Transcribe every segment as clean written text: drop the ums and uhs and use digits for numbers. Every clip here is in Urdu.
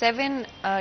7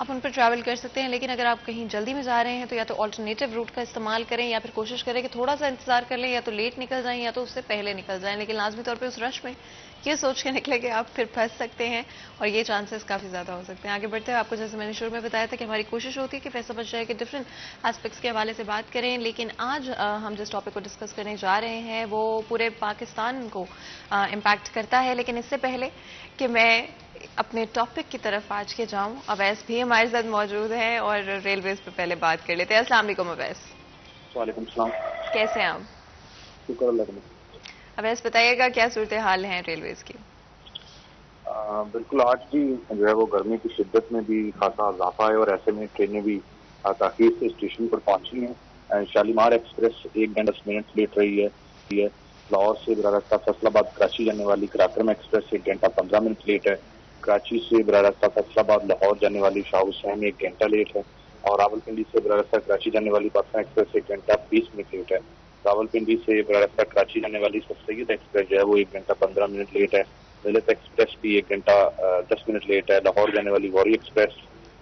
آپ ان پر ٹریول کر سکتے ہیں. لیکن اگر آپ کہیں جلدی میں جا رہے ہیں تو یا تو آلٹرنیٹیو روٹ کا استعمال کریں یا پھر کوشش کریں کہ تھوڑا سا انتظار کر لیں, یا تو لیٹ نکل جائیں یا تو اس سے پہلے نکل جائیں. لیکن لازمی طور پہ اس رش میں یہ سوچ کے نکلے کہ آپ پھر پھنس سکتے ہیں, اور یہ چانسز کافی زیادہ ہو سکتے ہیں. آگے بڑھتے ہیں, آپ کو جیسے میں نے شروع میں بتایا تھا کہ ہماری کوشش ہوتی ہے کہ پیسہ بچ جائے کہ ڈفرینٹ اسپیکٹس کے حوالے سے بات کریں. لیکن آج ہم جس ٹاپک کو ڈسکس کرنے جا رہے ہیں وہ پورے پاکستان کو امپیکٹ کرتا ہے. لیکن اس سے پہلے کہ میں اپنے ٹاپک کی طرف آج کے جاؤں, اویس بھی ہمارے ساتھ موجود ہیں اور ریلویز پہ پہلے بات کر لیتے ہیں. السلام علیکم اویس. وعلیکم السلام. کیسے ہیں آپ؟ شکر اللہ کا. اویس بتائیے گا کیا صورتحال ہیں ریلویز کی؟ بالکل, آج بھی جو ہے وہ گرمی کی شدت میں بھی خاصا اضافہ ہے اور ایسے میں ٹرینیں بھی تاخیر سے اسٹیشن پر پہنچی ہیں. شالیمار ایکسپریس 1 گھنٹہ 10 منٹ لیٹ رہی ہے. لاہور سے براہ راست فیصل آباد کراچی جانے والی قراقرم ایکسپریس 1 گھنٹہ 15 منٹ لیٹ ہے. کراچی سے براہ راست فیصل آباد لاہور جانے والی شاہ حسین 1 گھنٹہ لیٹ ہے. اور راولپنڈی سے براہ راست کراچی جانے والی پٹنہ ایکسپریس 1 گھنٹہ 20 منٹ لیٹ ہے. راولپنڈی سے براہ راست کراچی جانے والی سر سید ایکسپریس جو ہے وہ 1 گھنٹہ 15 منٹ لیٹ ہے. ملت ایکسپریس بھی 1 گھنٹہ 10 منٹ لیٹ ہے. لاہور جانے والی واری ایکسپریس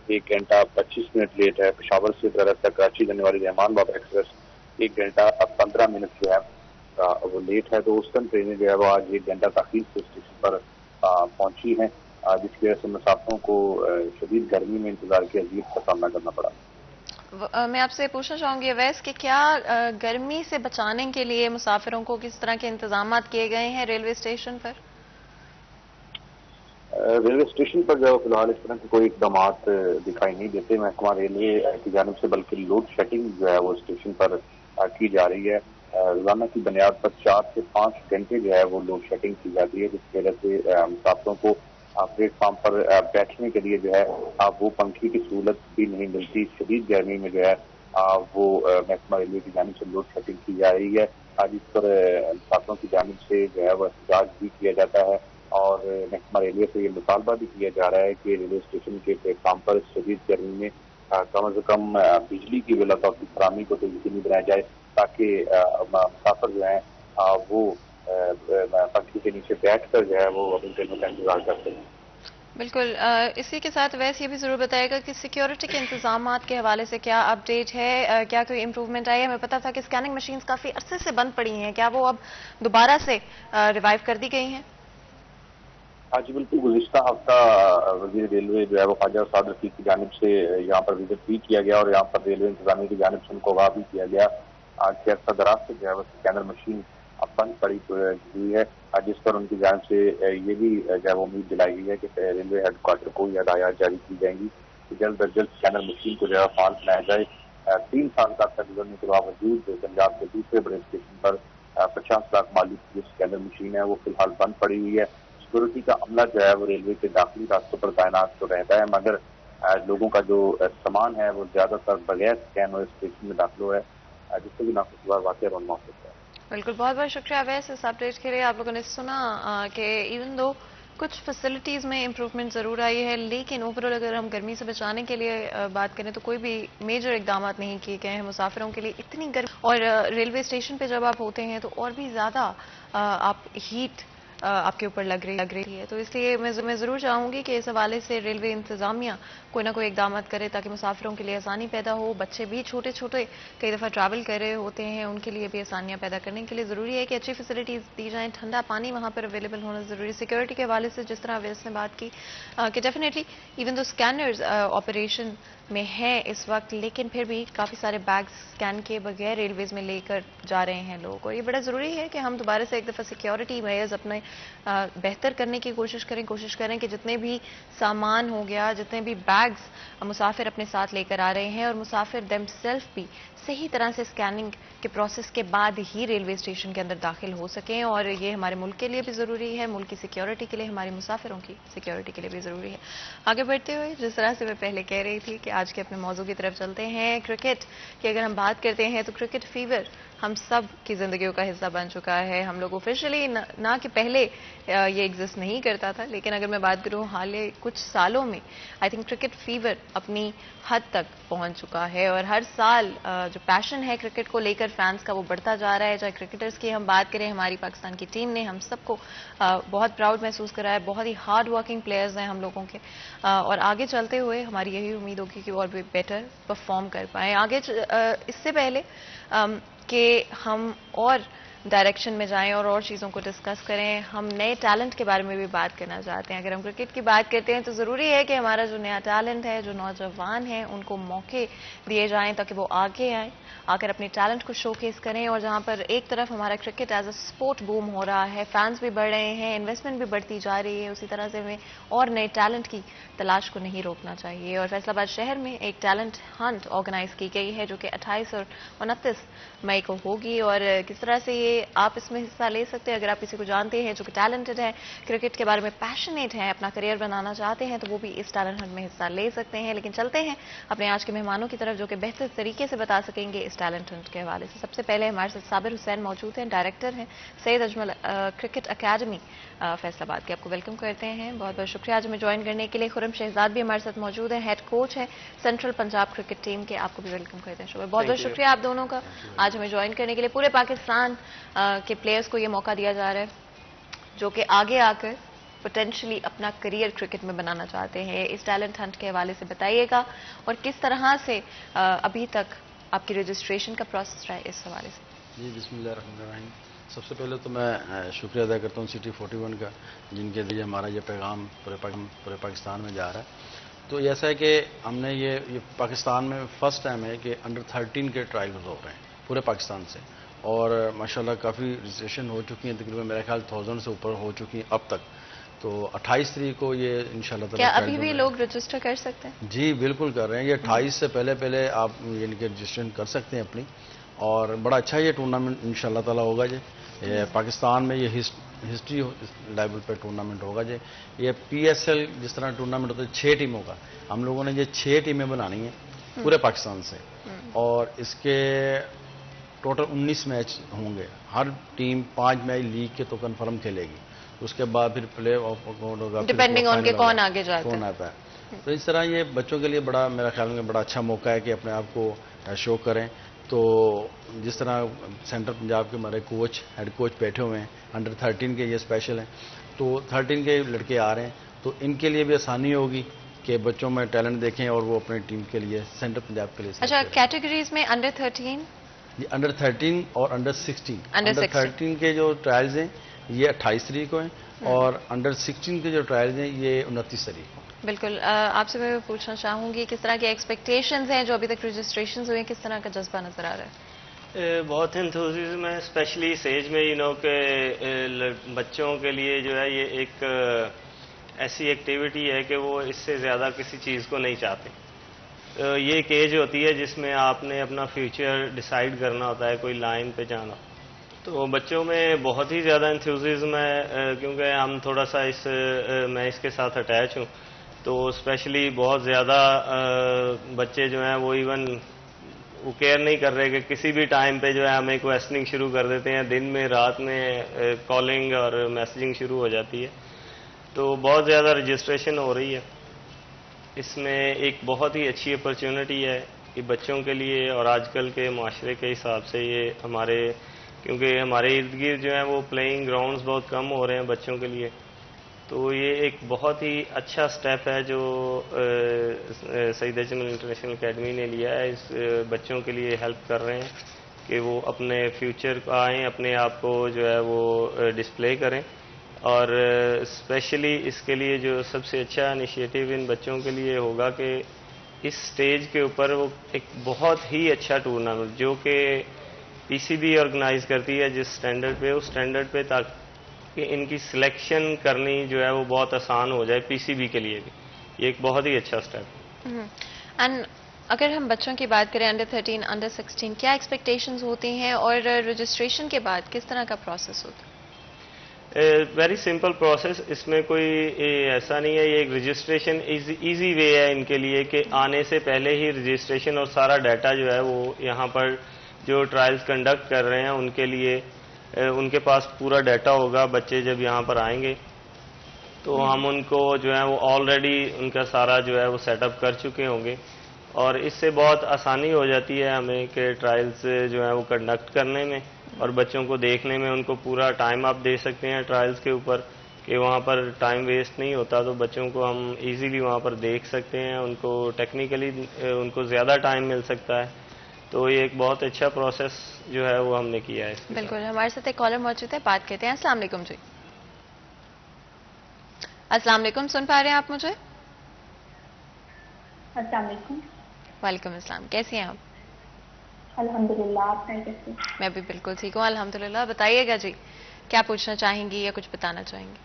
1 گھنٹہ 25 منٹ لیٹ ہے. پشاور سے براہ راست کراچی جانے والی رحمان بابا ایکسپریس 1 گھنٹہ 15 منٹ جو ہے وہ لیٹ ہے. تو اس ٹائم ٹرینیں جو ہے وہ آج 1 گھنٹہ تاخیر سے اسٹیشن پر پہنچی ہیں, جس کی وجہ سے مسافروں کو شدید گرمی میں انتظار کی اذیت کا سامنا کرنا پڑا. میں آپ سے پوچھنا چاہوں گی اویس کہ کیا گرمی سے بچانے کے لیے مسافروں کو کس طرح کے انتظامات کیے گئے ہیں ریلوے اسٹیشن پر؟ ریلوے اسٹیشن پر جو فی الحال اس طرح کے کوئی اقدامات دکھائی نہیں دیتے محکمہ ریلوے کی جانب سے, بلکہ لوڈ شیڈنگ جو ہے وہ اسٹیشن پر کی جا رہی ہے. روزانہ کی بنیاد پر 4 سے 5 گھنٹے جو ہے وہ لوڈ شیڈنگ کی جاتی ہے, جس کی وجہ سے مسافروں کو پلیٹ فارم پر بیٹھنے کے لیے جو ہے وہ پنکھی کی سہولت بھی نہیں ملتی. شدید گرمی میں جو ہے وہ محکمہ ریلوے کی جانب سے لوڈ شیڈنگ کی جا رہی ہے. جس پر مسافروں کی جانب سے جو ہے وہ احتجاج بھی کیا جاتا ہے, اور محکمہ ریلوے سے یہ مطالبہ بھی کیا جا رہا ہے کہ ریلوے اسٹیشن کے پلیٹ فارم پر شدید گرمی میں کم از کم بجلی کی بلا کی فراہمی کو تو یقینی بنایا جائے, تاکہ مسافر جو ہیں وہ پنکھی کے نیچے بیٹھ کر جو ہے وہ اپنی ٹرینوں کا انتظار کر سکیں. بالکل. اسی کے ساتھ ویسے یہ بھی ضرور بتائے گا کہ سیکیورٹی کے انتظامات کے حوالے سے کیا اپ ڈیٹ ہے, کیا کوئی امپروومنٹ آئی ہے؟ ہمیں پتا تھا کہ اسکیننگ مشینز کافی عرصے سے بند پڑی ہیں, کیا وہ اب دوبارہ سے ریوائیو کر دی گئی ہیں؟ جی بالکل, گزشتہ ہفتہ وزیر ریلوے جو ہے وہ خواجہ اسعد رفیق کی جانب سے یہاں پر وزٹ بھی کیا گیا, اور یہاں پر ریلوے انتظامیہ کی جانب سے ان کو آگاہ بھی کیا گیا کہ عرصہ دراز سے جو ہے وہ اسکینر مشین بند پڑی ہوئی ہے, جس پر ان کی جانب سے یہ بھی جو ہے وہ امید دلائی گئی ہے کہ ریلوے ہیڈ کوارٹر کو یہ ہدایات جاری کی جائیں گی کہ جلد از جلد اسکینر مشین کو جو ہے فعال بنایا جائے. 3 سال کا عرصہ گزرنے کے باوجود پنجاب کے دوسرے بڑے اسٹیشن پر 50 لاکھ مالی کی جو اسکینر مشین ہے وہ فی الحال بند پڑی ہوئی ہے. سیکورٹی کا عملہ جو ہے وہ ریلوے کے داخلی راستوں پر تعینات تو رہتا ہے, مگر لوگوں کا جو سامان ہے وہ زیادہ تر بغیر اسکین اور اسٹیشن میں داخل ہوا ہے, جس سے بھی ناخوشگوار واقعہ رونما ہو سکتا ہے. بالکل, بہت بہت شکریہ اویس اس اپڈیٹ کے لیے. آپ لوگوں نے سنا کہ ایون دو کچھ فیسلٹیز میں امپروومنٹ ضرور آئی ہے, لیکن اوور آل اگر ہم گرمی سے بچانے کے لیے بات کریں تو کوئی بھی میجر اقدامات نہیں کیے گئے ہیں مسافروں کے لیے. اتنی گرمی, اور ریلوے اسٹیشن پہ جب آپ ہوتے ہیں تو اور بھی زیادہ آپ ہیٹ آپ کے اوپر لگ رہی ہے. تو اس لیے میں ضرور چاہوں گی کہ اس حوالے سے ریلوے انتظامیہ کوئی نہ کوئی اقدامات کرے تاکہ مسافروں کے لیے آسانی پیدا ہو. بچے بھی چھوٹے چھوٹے کئی دفعہ ٹریول کر رہے ہوتے ہیں, ان کے لیے بھی آسانیاں پیدا کرنے کے لیے ضروری ہے کہ اچھی فیسلٹیز دی جائیں, ٹھنڈا پانی وہاں پر اویلیبل ہونا ضروری ہے. سیکورٹی کے حوالے سے جس طرح اویس نے بات کی کہ definitely even though scanners operation میں ہیں اس وقت, لیکن پھر بھی کافی سارے بیگز اسکین کے بغیر ریلویز میں لے کر جا رہے ہیں لوگ, اور یہ بڑا ضروری ہے کہ ہم دوبارہ سے ایک دفعہ سیکیورٹی میئرز اپنے بہتر کرنے کی کوشش کریں کہ جتنے بھی سامان ہو گیا, جتنے بھی بیگز مسافر اپنے ساتھ لے کر آ رہے ہیں, اور مسافر دیم سیلف بھی صحیح طرح سے اسکیننگ کے پروسیس کے بعد ہی ریلوے اسٹیشن کے اندر داخل ہو سکیں, اور یہ ہمارے ملک کے لیے بھی ضروری ہے, ملک کی سیکیورٹی کے لیے, ہمارے مسافروں کی سیکیورٹی کے لیے بھی ضروری ہے. آگے بڑھتے ہوئے جس طرح سے میں پہلے کہہ رہی تھی کہ آج کے اپنے موضوع کی طرف چلتے ہیں, کرکٹ کی اگر ہم بات کرتے ہیں تو کرکٹ فیور ہم سب کی زندگیوں کا حصہ بن چکا ہے. ہم لوگ آفیشلی نہ کہ پہلے یہ ایگزسٹ نہیں کرتا تھا, لیکن اگر میں بات کروں حالیہ کچھ سالوں میں آئی تھنک کرکٹ فیور اپنی حد تک پہنچ چکا ہے, اور ہر سال جو پیشن ہے کرکٹ کو لے کر فینس کا وہ بڑھتا جا رہا ہے. چاہے کرکٹرز کی ہم بات کریں, ہماری پاکستان کی ٹیم نے ہم سب کو بہت پراؤڈ محسوس کرا ہے. بہت ہی ہارڈ ورکنگ پلیئرز ہیں ہم لوگوں کے, اور آگے چلتے ہوئے ہماری یہی امید ہوگی کہ وہ اور بھی بیٹر پرفارم کر پائیں. آگے اس سے پہلے کہ ہم اور ڈائریکشن میں جائیں اور چیزوں کو ڈسکس کریں, ہم نئے ٹیلنٹ کے بارے میں بھی بات کرنا چاہتے ہیں. اگر ہم کرکٹ کی بات کرتے ہیں تو ضروری ہے کہ ہمارا جو نیا ٹیلنٹ ہے, جو نوجوان ہیں, ان کو موقع دیے جائیں تاکہ وہ آگے آئیں, آ کر اپنے ٹیلنٹ کو شو کیس کریں. اور جہاں پر ایک طرف ہمارا cricket as a sport boom ہو رہا ہے, فینس بھی بڑھ رہے ہیں, انویسٹمنٹ بھی بڑھتی جا رہی ہے, اسی طرح سے ہمیں اور نئے ٹیلنٹ کی تلاش کو نہیں روکنا چاہیے. اور فیصل آباد شہر میں ایک ٹیلنٹ ہنٹ آرگنائز کی گئی ہے جو کہ 28 اور 29 مئی کو ہوگی. اور کس طرح سے یہ آپ اس میں حصہ لے سکتے ہیں, اگر آپ کسی کو جانتے ہیں جو کہ ٹیلنٹڈ ہے, کرکٹ کے بارے میں پیشنیٹ ہیں, اپنا کریئر بنانا چاہتے ہیں, تو وہ بھی اس ٹیلنٹ ہنٹ میں حصہ لے سکتے ہیں. لیکن چلتے ہیں اپنے آج کے مہمانوں کی طرف جو کہ بہتر طریقے سے بتا سکیں گے اس ٹیلنٹ ہنٹ کے حوالے سے. سب سے پہلے ہمارے ساتھ صابر حسین موجود ہیں, ڈائریکٹر ہیں سید اجمل کرکٹ اکیڈمی فیصل آباد کے. آپ کو ویلکم کرتے ہیں, بہت بہت شکریہ آج ہمیں جوائن کرنے کے لیے. خرم شہزاد بھی ہمارے ساتھ موجود ہیں, ہیڈ کوچ ہیں سینٹرل پنجاب کرکٹ ٹیم کے. آپ کو بھی ویلکم کرتے ہیں. شکریہ, بہت بہت شکریہ آپ دونوں کا آج ہمیں جوائن کرنے کے لیے. پورے پاکستان کے پلیئرز کو یہ موقع دیا جا رہا ہے جو کہ آگے آ کر پوٹینشلی اپنا کریئر کرکٹ میں بنانا چاہتے ہیں. اس ٹیلنٹ ہنٹ کے حوالے سے بتائیے گا, اور کس طرح سے ابھی تک آپ کی رجسٹریشن کا پروسیس رہا ہے اس حوالے سے. جی بسم اللہ الرحمن الرحیم. سب سے پہلے تو میں شکریہ ادا کرتا ہوں سٹی 41 کا, جن کے ذریعے ہمارا یہ پیغام پورے پاکستان میں جا رہا ہے. تو ایسا ہے کہ ہم نے یہ پاکستان میں فرسٹ ٹائم ہے کہ انڈر 13 کے ٹرائلز ہو رہے ہیں پورے پاکستان سے, اور ماشاءاللہ کافی رجسٹریشن ہو چکی ہیں, تقریباً میرا خیال 1000 سے اوپر ہو چکی ہیں اب تک. تو 28 تاریخ کو یہ انشاءاللہ تعالی کیا ابھی بھی لوگ رجسٹر کر سکتے ہیں؟ جی بالکل کر رہے ہیں. یہ 28 سے پہلے آپ یعنی کہ رجسٹریشن کر سکتے ہیں اپنی, اور بڑا اچھا یہ ٹورنامنٹ انشاءاللہ تعالی ہوگا جی. پاکستان میں یہ ہسٹری لیول پہ ٹورنامنٹ ہوگا جی. یہ پی ایس ایل جس طرح ٹورنامنٹ ہوتا ہے 6 ٹیموں کا, ہم لوگوں نے یہ 6 ٹیمیں بنانی ہیں پورے پاکستان سے, اور اس کے ٹوٹل 19 میچ ہوں گے. ہر ٹیم 5 میچ لیگ کے تو کنفرم کھیلے گی, اس کے بعد پھر پلے آف ہوگا, ڈیپینڈنگ آن کے کون آگے جاتا ہے, کون آتا ہے. تو اس طرح یہ بچوں کے لیے بڑا, میرا خیال میں بڑا اچھا موقع ہے کہ اپنے آپ کو شو کریں. تو جس طرح سینٹرل پنجاب کے ہمارے کوچ ہیڈ کوچ بیٹھے ہوئے ہیں, انڈر 13 کے یہ اسپیشل ہیں, تو 13 کے لڑکے آ رہے ہیں, تو ان کے لیے بھی آسانی ہوگی کہ بچوں میں ٹیلنٹ دیکھیں اور وہ اپنی ٹیم کے لیے سینٹرل پنجاب کے لیے. اچھا, کیٹیگریز میں انڈر 13 جی انڈر 13 اور انڈر 16. انڈر 13 کے جو ٹرائلز ہیں یہ 28 تاریخ کو ہیں, اور انڈر 16 کے جو ٹرائلز ہیں یہ 29 تاریخ کو. بالکل, آپ سے میں پوچھنا چاہوں گی کس طرح کی ایکسپیکٹیشنز ہیں جو ابھی تک رجسٹریشنز ہوئے ہیں, کس طرح کا جذبہ نظر آ رہا ہے؟ بہت انتھوزیزم ہے, اسپیشلی اسٹیج میں کہ بچوں کے لیے جو ہے یہ ایک ایسی ایکٹیویٹی ہے کہ وہ اس سے زیادہ کسی چیز کو نہیں چاہتے. یہ ایک ایج ہوتی ہے جس میں آپ نے اپنا فیوچر ڈیسائیڈ کرنا ہوتا ہے, کوئی لائن پہ جانا. تو بچوں میں بہت ہی زیادہ انتھوزیزم ہے, کیونکہ ہم تھوڑا سا میں اس کے ساتھ اٹیچ ہوں. تو اسپیشلی بہت زیادہ بچے جو ہیں وہ ایون وہ کیئر نہیں کر رہے کہ کسی بھی ٹائم پہ جو ہے ہمیں کویسچننگ شروع کر دیتے ہیں, دن میں رات میں کالنگ اور میسیجنگ شروع ہو جاتی ہے. تو بہت زیادہ رجسٹریشن ہو رہی ہے. اس میں ایک بہت ہی اچھی اپرچونٹی ہے کہ بچوں کے لیے, اور آج کل کے معاشرے کے حساب سے یہ ہمارے, کیونکہ ہمارے ارد گرد جو ہیں وہ پلینگ گراؤنڈز بہت کم ہو رہے ہیں بچوں کے لیے. تو یہ ایک بہت ہی اچھا سٹیپ ہے جو سید اجمل انٹرنیشنل اکیڈمی نے لیا ہے. اس بچوں کے لیے ہیلپ کر رہے ہیں کہ وہ اپنے فیوچر کو آئیں, اپنے آپ کو جو ہے وہ ڈسپلے کریں. اور اسپیشلی اس کے لیے جو سب سے اچھا انیشیٹو ان بچوں کے لیے ہوگا کہ اس سٹیج کے اوپر وہ ایک بہت ہی اچھا ٹورنامنٹ جو کہ پی سی بی آرگنائز کرتی ہے جس سٹینڈرڈ پہ, اس سٹینڈرڈ پہ تاکہ ان کی سلیکشن کرنی جو ہے وہ بہت آسان ہو جائے پی سی بی کے لیے بھی. یہ ایک بہت ہی اچھا سٹیپ ہے. اینڈ اگر ہم بچوں کی بات کریں انڈر 13, انڈر 16, کیا ایکسپیکٹیشنز ہوتی ہیں اور رجسٹریشن کے بعد کس طرح کا پروسیس ہوتا ہے؟ ویری سمپل پروسیس, اس میں کوئی ایسا نہیں ہے. یہ ایک رجسٹریشن ایزی وے ہے ان کے لیے کہ آنے سے پہلے ہی رجسٹریشن اور سارا ڈیٹا جو ہے وہ یہاں پر جو ٹرائلز کنڈکٹ کر رہے ہیں ان کے لیے ان کے پاس پورا ڈیٹا ہوگا. بچے جب یہاں پر آئیں گے تو ہم ان کو جو ہے وہ آلریڈی ان کا سارا جو ہے وہ سیٹ اپ کر چکے ہوں گے, اور اس سے بہت آسانی ہو جاتی ہے ہمیں کہ ٹرائلز جو ہے وہ کنڈکٹ کرنے میں اور بچوں کو دیکھنے میں. ان کو پورا ٹائم آپ دے سکتے ہیں ٹرائلز کے اوپر کہ وہاں پر ٹائم ویسٹ نہیں ہوتا, تو بچوں کو ہم ایزیلی وہاں پر دیکھ سکتے ہیں, ان کو ٹیکنیکلی ان کو زیادہ ٹائم مل سکتا ہے. تو یہ ایک بہت اچھا پروسیس جو ہے وہ ہم نے کیا ہے اس کے ساتھ. بالکل. ہمارے ساتھ ایک کالر موجود ہے, بات کرتے ہیں. السلام علیکم جی. السلام علیکم, سن پا رہے ہیں آپ مجھے؟ السلام علیکم. وعلیکم السلام, کیسی ہیں آپ؟ الحمدللہ, آپ ہیں کیسے؟ میں بھی بالکل ٹھیک ہوں الحمدللہ. بتائیے گا جی, کیا پوچھنا چاہیں گی یا کچھ بتانا چاہیں گی؟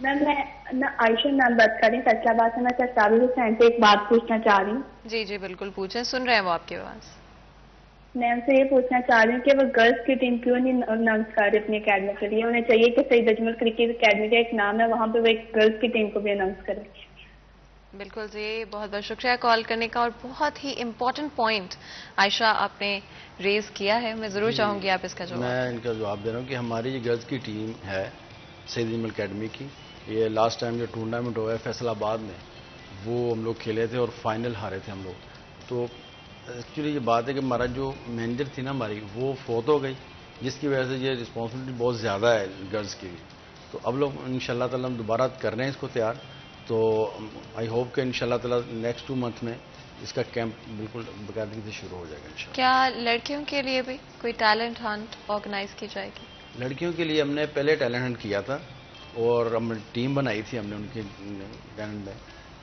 میم میں عائشہ میم بات کر رہی ہوں فیصل آباد سے. میں سرسابی حسین سے ایک بات پوچھنا چاہ رہی ہوں. جی جی بالکل پوچھیں, سن رہے ہیں وہ آپ کے پاس. میں ان سے یہ پوچھنا چاہ رہی ہوں کہ وہ گرلس کی ٹیم کیوں نہیں اناؤنس کر رہی اپنی اکیڈمی کے لیے؟ انہیں چاہیے کہ سعید اجمل کرکٹ اکیڈمی کا ایک نام ہے, وہاں پہ وہ ایک گرلس کی ٹیم کو بھی اناؤنس کریں. بالکل جی, بہت بہت شکریہ کال کرنے کا, اور بہت ہی امپورٹنٹ پوائنٹ عائشہ آپ نے ریز کیا ہے. میں ضرور چاہوں گی آپ اس کا جواب. میں ان کا جواب دے رہا ہوں کہ ہماری یہ گرلز کی ٹیم ہے سعید اجمل اکیڈمی کی. یہ لاسٹ ٹائم جو ٹورنامنٹ ہوا ہے فیصل آباد میں, وہ ہم لوگ کھیلے تھے اور فائنل ہارے تھے ہم لوگ. تو ایکچولی یہ بات ہے کہ ہمارا جو مینیجر تھی نا ہماری, وہ فوت ہو گئی, جس کی وجہ سے یہ رسپانسبلٹی بہت زیادہ ہے گرلز کی. تو اب لوگ ان شاء اللہ تعالیٰ ہم دوبارہ کر رہے ہیں اس کو تیار. تو آئی ہوپ کہ ان شاء اللہ تعالیٰ نیکسٹ 2 منتھ میں اس کا کیمپ بالکل باقاعدگی سے شروع ہو جائے گا انشاءاللہ. کیا لڑکیوں کے لیے بھی کوئی ٹیلنٹ ہنٹ آرگنائز کی جائے گی؟ لڑکیوں کے لیے ہم نے پہلے ٹیلنٹ ہنٹ کیا تھا اور ہم ٹیم بنائی تھی ہم نے ان کی ٹیلنٹ میں.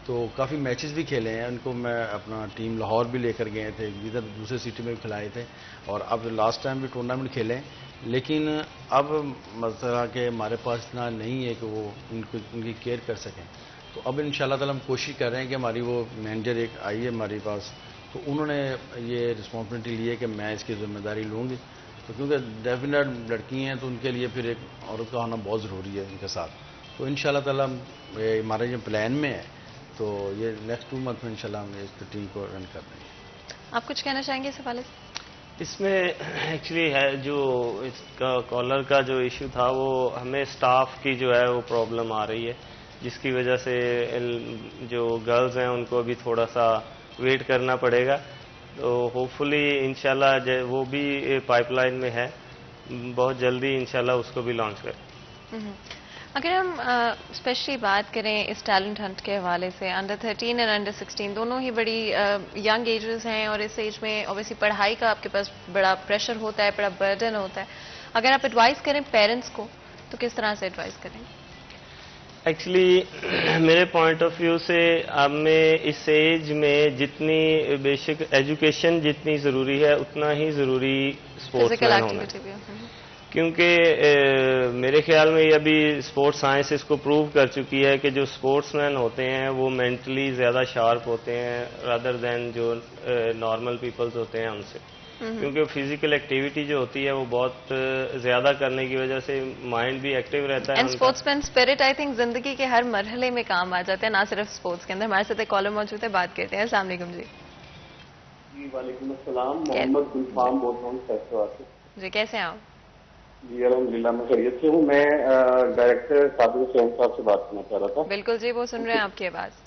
تو کافی میچز بھی کھیلے ہیں. ان کو میں اپنا ٹیم لاہور بھی لے کر گئے تھے, ادھر دوسرے سٹی میں بھی کھلائے تھے, اور اب لاسٹ ٹائم بھی ٹورنامنٹ کھیلے ہیں. لیکن اب مسئلہ کہ ہمارے پاس اتنا نہیں ہے کہ وہ ان کی کیئر کر سکیں. تو اب ان شاء اللہ تعالیٰ ہم کوشش کر رہے ہیں کہ ہماری وہ مینیجر ایک آئی ہے ہمارے پاس, تو انہوں نے یہ رسپانسبلٹی لی ہے کہ میں اس کی ذمہ داری لوں گی. تو کیونکہ ڈیفینیٹ لڑکی ہیں تو ان کے لیے پھر ایک عورت کا ہونا بہت ضروری ہے ان کے ساتھ. تو ان شاء اللہ تعالیٰ ہمارے جو پلان میں ہے, تو یہ نیکسٹ 2 منتھ میں انشاءاللہ ہم اس ٹیم کو رن کر دیں گے. آپ کچھ کہنا چاہیں گے اس حوالے سے؟ اس میں ایکچولی ہے جو اس کا کالر کا جو ایشو تھا, وہ ہمیں سٹاف کی جو ہے وہ پرابلم آ رہی ہے, جس کی وجہ سے جو گرلز ہیں ان کو ابھی تھوڑا سا ویٹ کرنا پڑے گا. تو ہوپ فلی انشاءاللہ وہ بھی پائپ لائن میں ہے, بہت جلدی انشاءاللہ اس کو بھی لانچ کریں. اگر ہم اسپیشلی بات کریں اس ٹیلنٹ ہنٹ کے حوالے سے, انڈر 13 اور انڈر 16 دونوں ہی بڑی ینگ ایجز ہیں, اور اس ایج میں اوبیسلی پڑھائی کا آپ کے پاس بڑا پریشر ہوتا ہے, بڑا برڈن ہوتا ہے. اگر آپ ایڈوائز کریں پیرنٹس کو تو کس طرح سے ایڈوائز کریں؟ ایکچولی میرے پوائنٹ آف ویو سے ہمیں اس ایج میں جتنی بیسک ایجوکیشن جتنی ضروری ہے اتنا ہی ضروری اسپورٹس مین ہونا ہے. کیونکہ میرے خیال میں یہ ابھی اسپورٹس سائنس اس کو پروو کر چکی ہے کہ جو اسپورٹس مین ہوتے ہیں وہ مینٹلی زیادہ شارپ ہوتے ہیں رادر دین جو نارمل پیپلز ہوتے ہیں ان سے. کیونکہ فزیکل ایکٹیویٹی جو ہوتی ہے وہ بہت زیادہ کرنے کی وجہ سے مائنڈ بھی ایکٹیو رہتا ہے. Sportsman spirit I think زندگی کے ہر مرحلے میں کام آ جاتا ہے, نہ صرف اسپورٹس کے اندر. ہمارے ساتھ ایک کالر موجود ہے, بات کرتے ہیں. السلام علیکم جی. جی وعلیکم السلام, محمد گلفام بول رہا ہوں فیصل آباد سے. جی کیسے ہیں آپ؟ جی الحمدللہ میں خیریت سے ہوں. میں ڈائریکٹر صابر حسین صاحب سے بات کرنا چاہ رہا تھا. بالکل جی, وہ سن رہے ہیں آپ کی آواز.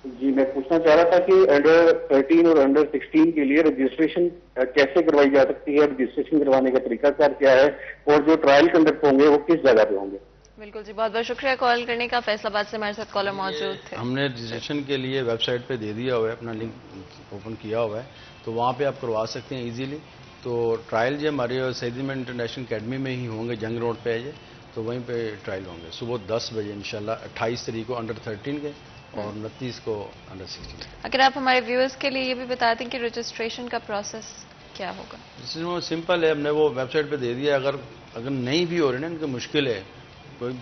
جی میں پوچھنا چاہ رہا تھا کہ انڈر 13 اور انڈر 16 کے لیے رجسٹریشن کیسے کروائی جا سکتی ہے, رجسٹریشن کروانے کا طریقہ کار کیا ہے, اور جو ٹرائل کنڈکٹ ہوں گے وہ کس جگہ پہ ہوں گے؟ بالکل جی, بہت بہت شکریہ کال کرنے کا. فیصل آباد سے ہمارے ساتھ کالر موجود تھے. ہم نے رجسٹریشن کے لیے ویب سائٹ پہ دے دیا ہوا ہے, اپنا لنک اوپن کیا ہوا ہے, تو وہاں پہ آپ کروا سکتے ہیں ایزیلی. تو ٹرائل جو ہمارے سعید اجمل انٹرنیشنل اکیڈمی میں ہی ہوں گے, جنگ روڈ پہ ہے یہ, تو وہیں پہ ٹرائل ہوں گے صبح 10 بجے انشاءاللہ. 28 تاریخ کو انڈر 13 کے اور 29 کو انڈر 16. اگر آپ ہمارے ویورز کے لیے یہ بھی بتا دیں کہ رجسٹریشن کا پروسیس کیا ہوگا؟ رجسٹریشن سمپل ہے, ہم نے وہ ویب سائٹ پہ دے دیا. اگر نہیں بھی ہو رہی نا, ان کو مشکل ہے, کوئی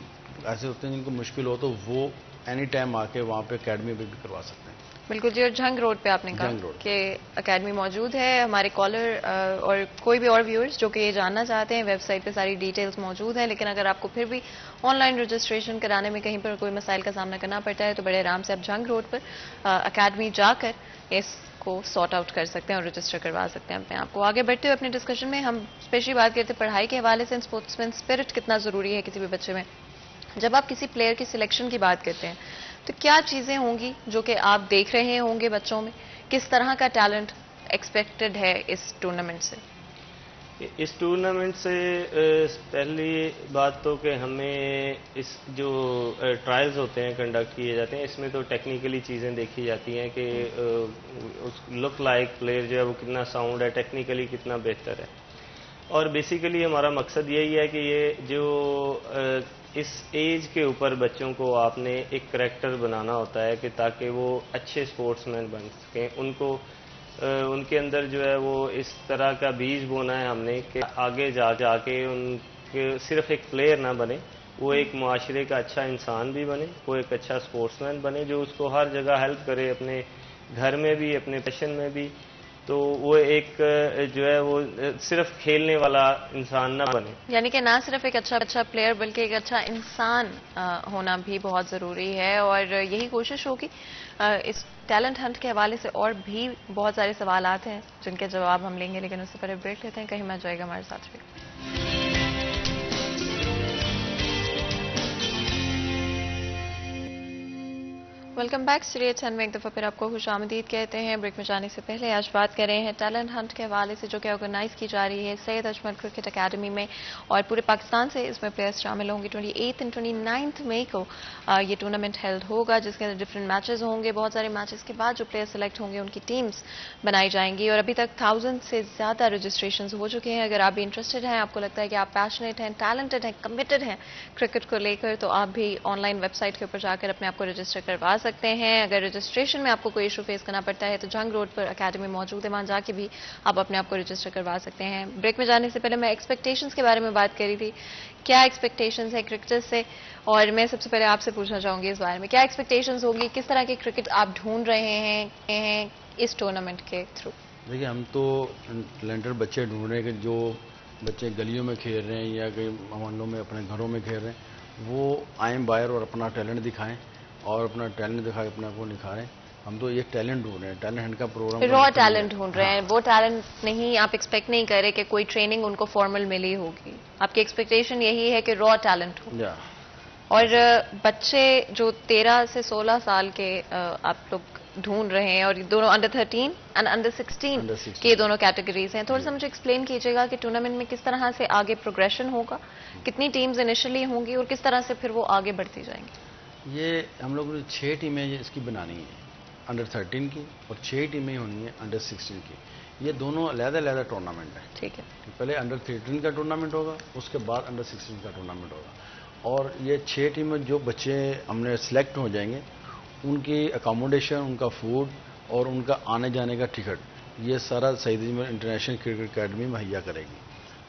ایسے ہوتے ہیں جن کو مشکل ہو, تو وہ اینی ٹائم آ کے وہاں پہ اکیڈمی پہ بھی کروا سکتے ہیں. بالکل جی, اور جھنگ روڈ پہ آپ نے کہا کہ اکیڈمی موجود ہے. ہمارے کالر اور کوئی بھی اور ویورز جو کہ یہ جاننا چاہتے ہیں, ویب سائٹ پہ ساری ڈیٹیلز موجود ہیں. لیکن اگر آپ کو پھر بھی آن لائن رجسٹریشن کرانے میں کہیں پر کوئی مسائل کا سامنا کرنا پڑتا ہے, تو بڑے آرام سے آپ جھنگ روڈ پر اکیڈمی جا کر اس کو سارٹ آؤٹ کر سکتے ہیں اور رجسٹر کروا سکتے ہیں اپنے آپ کو. آگے بڑھتے ہوئے اپنے ڈسکشن میں ہم اسپیشلی بات کرتے ہیں پڑھائی کے حوالے سے اسپورٹس مین اسپرٹ کتنا ضروری ہے کسی بھی بچے میں. جب آپ کسی پلیئر کی سلیکشن کی بات کرتے ہیں تو کیا چیزیں ہوں گی جو کہ آپ دیکھ رہے ہوں گے بچوں میں؟ کس طرح کا ٹیلنٹ ایکسپیکٹڈ ہے اس ٹورنامنٹ سے؟ اس ٹورنامنٹ سے پہلی بات تو کہ ہمیں اس جو ٹرائلز ہوتے ہیں کنڈکٹ کیے جاتے ہیں اس میں تو ٹیکنیکلی چیزیں دیکھی جاتی ہیں کہ لک لائک پلیئر جو ہے وہ کتنا ساؤنڈ ہے، ٹیکنیکلی کتنا بہتر ہے. اور بیسیکلی ہمارا مقصد یہی ہے کہ یہ جو اس ایج کے اوپر بچوں کو آپ نے ایک کریکٹر بنانا ہوتا ہے کہ تاکہ وہ اچھے سپورٹس مین بن سکیں. ان کے اندر جو ہے وہ اس طرح کا بیج بونا ہے ہم نے کہ آگے جا کے ان کے صرف ایک پلیئر نہ بنے، وہ ایک معاشرے کا اچھا انسان بھی بنے، وہ ایک اچھا سپورٹس مین بنے جو اس کو ہر جگہ ہیلپ کرے، اپنے گھر میں بھی، اپنے پیشن میں بھی. تو وہ ایک جو ہے وہ صرف کھیلنے والا انسان نہ بنے. یعنی کہ نہ صرف ایک اچھا پلیئر بلکہ ایک اچھا انسان ہونا بھی بہت ضروری ہے. اور یہی کوشش ہوگی. اس ٹیلنٹ ہنٹ کے حوالے سے اور بھی بہت سارے سوالات ہیں جن کے جواب ہم لیں گے، لیکن اس سے پہلے بریک لیتے ہیں. کہیں مت جائے گا ہمارے ساتھ بھی. Welcome back. چلیے چند میں ایک دفعہ پھر آپ کو خوش آمدید کہتے ہیں. بریک میں جانے سے پہلے آج بات کر رہے ہیں ٹیلنٹ ہنٹ کے حوالے سے جو کہ آرگنائز کی جا رہی ہے سید اجمل کرکٹ اکیڈمی میں، اور پورے پاکستان سے اس میں پلیئرز شامل ہوں گے. 28 اور 29 مئی کو یہ ٹورنامنٹ ہیلڈ ہوگا جس کے اندر ڈفرینٹ میچز ہوں گے. بہت سارے میچز کے بعد جو پلیئر سلیکٹ ہوں گے ان کی ٹیمز بنائی جائیں گی، اور ابھی تک 1000 سے زیادہ رجسٹریشنز ہو چکے ہیں. اگر آپ بھی انٹرسٹڈ ہیں، آپ کو لگتا ہے کہ آپ پیشنیٹ ہیں، ٹیلنٹڈ ہیں، کمیٹڈ ہیں کرکٹ کو لے کر، تو آپ بھی آن لائن ویب سائٹ کے اوپر جا کر اپنے آپ کو رجسٹر کروا سکتے ہیں. اگر رجسٹریشن میں آپ کو کوئی ایشو فیس کرنا پڑتا ہے تو جنگ روڈ پر اکیڈمی موجود ہے، وہاں جا کے بھی آپ اپنے آپ کو رجسٹر کروا سکتے ہیں. بریک میں جانے سے پہلے میں ایکسپیکٹیشنز کے بارے میں بات کری تھی. کیا ایکسپیکٹیشنز ہے کرکٹرز سے؟ اور میں سب سے پہلے آپ سے پوچھنا چاہوں گی اس بارے میں کیا ایکسپیکٹیشنز ہوگی، کس طرح کی کرکٹ آپ ڈھونڈ رہے ہیں اس ٹورنامنٹ کے تھرو؟ دیکھیے، ہم تو ٹیلنٹڈ بچے ڈھونڈ رہے ہیں کہ جو بچے گلیوں میں کھیل رہے ہیں یا کئی محلوں میں اپنے گھروں میں کھیل رہے ہیں وہ آئیں باہر اور اپنا ٹیلنٹ دکھائیں، اور اپنا ٹیلنٹ دکھا کے اپنے آپ کو نکھاریں. ہم تو یہ ٹیلنٹ ڈھونڈ رہے ہیں، ٹیلنٹ ہنٹ کا پروگرام را ٹیلنٹ ڈھونڈ رہے ہیں. وہ ٹیلنٹ نہیں، آپ ایکسپیکٹ نہیں کر رہے کہ کوئی ٹریننگ ان کو فارمل ملی ہوگی. آپ کی ایکسپیکٹیشن یہی ہے کہ را ٹیلنٹ ہو. اور بچے جو 13 سے 16 سال کے آپ لوگ ڈھونڈ رہے ہیں، اور دونوں انڈر 13 اینڈ انڈر 16 کے دونوں کیٹیگریز ہیں. تھوڑا سا مجھے ایکسپلین کیجیے گا کہ ٹورنامنٹ میں کس طرح سے آگے پروگریشن ہوگا، کتنی ٹیمز انیشلی ہوں گی اور کس طرح سے پھر وہ آگے بڑھتی جائیں گی. یہ ہم لوگ 6 ٹیمیں اس کی بنانی ہیں، انڈر 13 کی، اور 6 ٹیمیں ہونی ہیں انڈر 16 کی. یہ دونوں علیحدہ ٹورنامنٹ ہیں. ٹھیک ہے. پہلے انڈر 13 کا ٹورنامنٹ ہوگا، اس کے بعد انڈر 16 کا ٹورنامنٹ ہوگا. اور یہ 6 ٹیمیں جو بچے ہم نے سلیکٹ ہو جائیں گے ان کی اکاموڈیشن، ان کا فوڈ اور ان کا آنے جانے کا ٹکٹ یہ سارا سید اجمل انٹرنیشنل کرکٹ اکیڈمی مہیا کرے گی.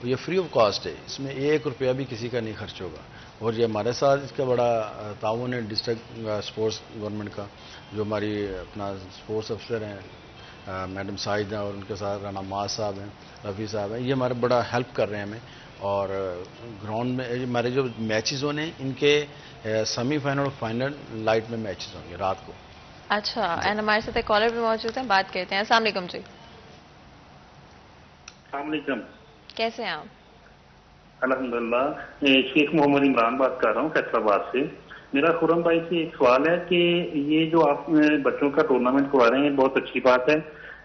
تو یہ فری آف کاسٹ ہے، اس میں 1 روپیہ بھی کسی کا نہیں خرچ ہوگا. اور یہ ہمارے ساتھ اس کا بڑا تعاون ہے ڈسٹرکٹ اسپورٹس گورنمنٹ کا، جو ہماری اپنا اسپورٹس افسر ہیں میڈم ساجدہ، اور ان کے ساتھ رانا معاذ صاحب ہیں، رفیع صاحب ہیں. یہ ہمارے بڑا ہیلپ کر رہے ہیں ہمیں. اور گراؤنڈ میں ہمارے جو میچز ہونے ہیں ان کے سیمی فائنل اور فائنل لائٹ میں میچز ہوں گے رات کو. اچھا. اینڈ ہمارے ساتھ ایک کالر بھی موجود ہیں، بات کرتے ہیں. السلام علیکم جی. السلام علیکم. کیسے ہیں آپ؟ الحمدللہ. شیخ محمد عمران بات کر رہا ہوں فیصل آباد سے. میرا خرم بھائی سے ایک سوال ہے کہ یہ جو آپ بچوں کا ٹورنامنٹ کروا رہے ہیں بہت اچھی بات ہے،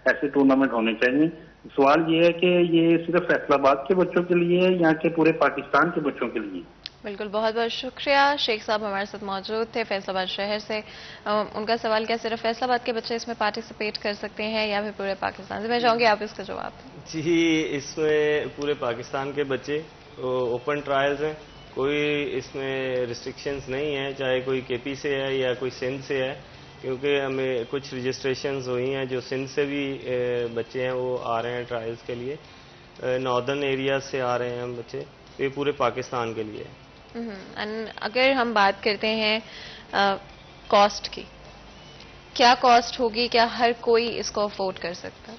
ایسے ٹورنامنٹ ہونے چاہیے. سوال یہ ہے کہ یہ صرف فیصل آباد کے بچوں کے لیے ہے یا کہ پورے پاکستان کے بچوں کے لیے؟ بالکل، بہت بہت شکریہ. شیخ صاحب ہمارے ساتھ موجود تھے فیصل آباد شہر سے. ان کا سوال کیا صرف فیصل آباد کے بچے اس میں پارٹیسپیٹ کر سکتے ہیں یا پھر پورے پاکستان سے؟ میں چاہوں گی آپ اس کا جواب دیں. جی، اس میں پورے پاکستان کے بچے اوپن ٹرائلز ہیں، کوئی اس میں ریسٹرکشنز نہیں ہیں، چاہے کوئی کے پی سے ہے یا کوئی سندھ سے ہے، کیونکہ ہمیں کچھ رجسٹریشنز ہوئی ہیں جو سندھ سے بھی بچے ہیں وہ آ رہے ہیں ٹرائلز کے لیے، ناردرن ایریاز سے آ رہے ہیں ہم بچے. یہ پورے پاکستان کے لیے. اگر ہم بات کرتے ہیں کاسٹ کی، کیا کاسٹ ہوگی؟ کیا ہر کوئی اس کو افورڈ کر سکتا ہے؟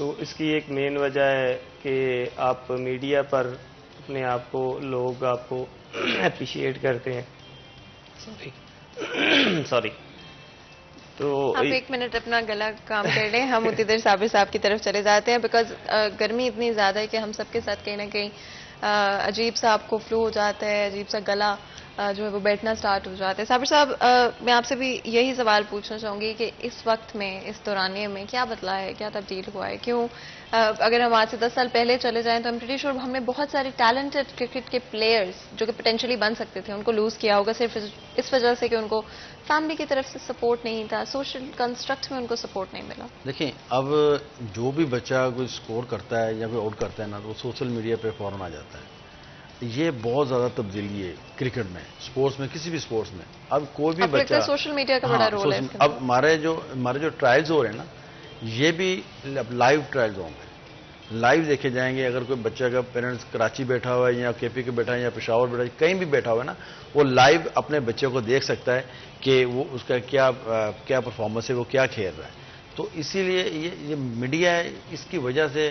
تو اس کی ایک مین وجہ ہے کہ آپ میڈیا پر اپنے آپ کو لوگ آپ کو اپریشیٹ کرتے ہیں. سوری. تو آپ 1 منٹ اپنا گلا کام کر لیں, ہم اتنی دیر صابر صاحب کی طرف چلے جاتے ہیں, بیکاز گرمی اتنی زیادہ ہے کہ ہم سب کے ساتھ کہیں نہ کہیں عجیب سا آپ کو فلو ہو جاتا ہے, عجیب سا گلا جو ہے وہ بیٹھنا سٹارٹ ہو جاتا ہے. صابر صاحب, میں آپ سے بھی یہی سوال پوچھنا چاہوں گی کہ اس وقت میں, اس دورانیے میں کیا بدلا ہے, کیا تبدیل ہوا ہے, کیوں اگر ہم آج سے 10 سال پہلے چلے جائیں تو ہم پریٹی شور ہم نے بہت سارے ٹیلنٹڈ کرکٹ کے پلیئرز جو کہ پوٹینشلی بن سکتے تھے ان کو لوز کیا ہوگا صرف اس وجہ سے کہ ان کو فیملی کی طرف سے سپورٹ نہیں تھا, سوشل کنسٹرکٹ میں ان کو سپورٹ نہیں ملا. دیکھیں, اب جو بھی بچہ کوئی سکور کرتا ہے یا کوئی آؤٹ کرتا ہے نا, تو وہ سوشل میڈیا پہ فوراً آ جاتا ہے. یہ بہت زیادہ تبدیلی ہے کرکٹ میں, سپورٹس میں, کسی بھی سپورٹس میں. اب کوئی بھی بچہ, سوشل میڈیا کا بڑا رول ہے. اب ہمارے جو ٹرائلز ہو رہے ہیں نا, یہ بھی لائیو ٹرائلز ہوں گے, لائیو دیکھے جائیں گے. اگر کوئی بچہ کا پیرنٹس کراچی بیٹھا ہوا ہے یا کے پی کے بیٹھا ہے یا پشاور بیٹھا ہے, کہیں بھی بیٹھا ہوا ہے نا, وہ لائیو اپنے بچے کو دیکھ سکتا ہے کہ وہ اس کا کیا پرفارمنس ہے, وہ کیا کھیل رہا ہے. تو اسی لیے یہ میڈیا ہے, اس کی وجہ سے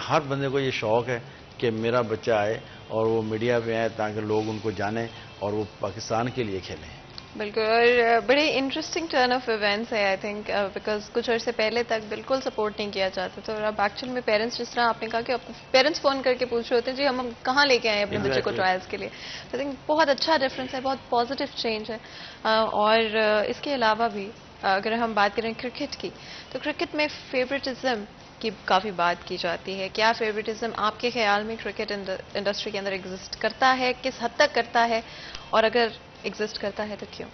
ہر بندے کو یہ شوق ہے کہ میرا بچہ آئے اور وہ میڈیا پہ آئے تاکہ لوگ ان کو جانیں اور وہ پاکستان کے لیے کھیلیں. بالکل, اور بڑی انٹرسٹنگ ٹرن آف ایونٹس ہے آئی تھنک, بیکاز کچھ عرصے پہلے تک بالکل سپورٹ نہیں کیا جاتا تھا, اور اب ایکچوئل میں پیرنٹس, جس طرح آپ نے کہا کہ پیرنٹس فون کر کے پوچھ رہے ہوتے ہیں جی ہم کہاں لے کے آئے اپنے بچے کو ٹرائلس کے لیے. آئی تھنک بہت اچھا ڈفرینس ہے, بہت پازیٹیو چینج ہے. اور اس کے علاوہ بھی اگر ہم بات کریں کرکٹ کی, تو کرکٹ میں فیوریٹزم کی کافی بات کی جاتی ہے. کیا فیوریٹزم آپ کے خیال میں کرکٹ انڈسٹری کے اندر ایگزسٹ کرتا ہے, کس حد تک کرتا ہے, اور اگر ایگزسٹ کرتا ہے تو کیوں؟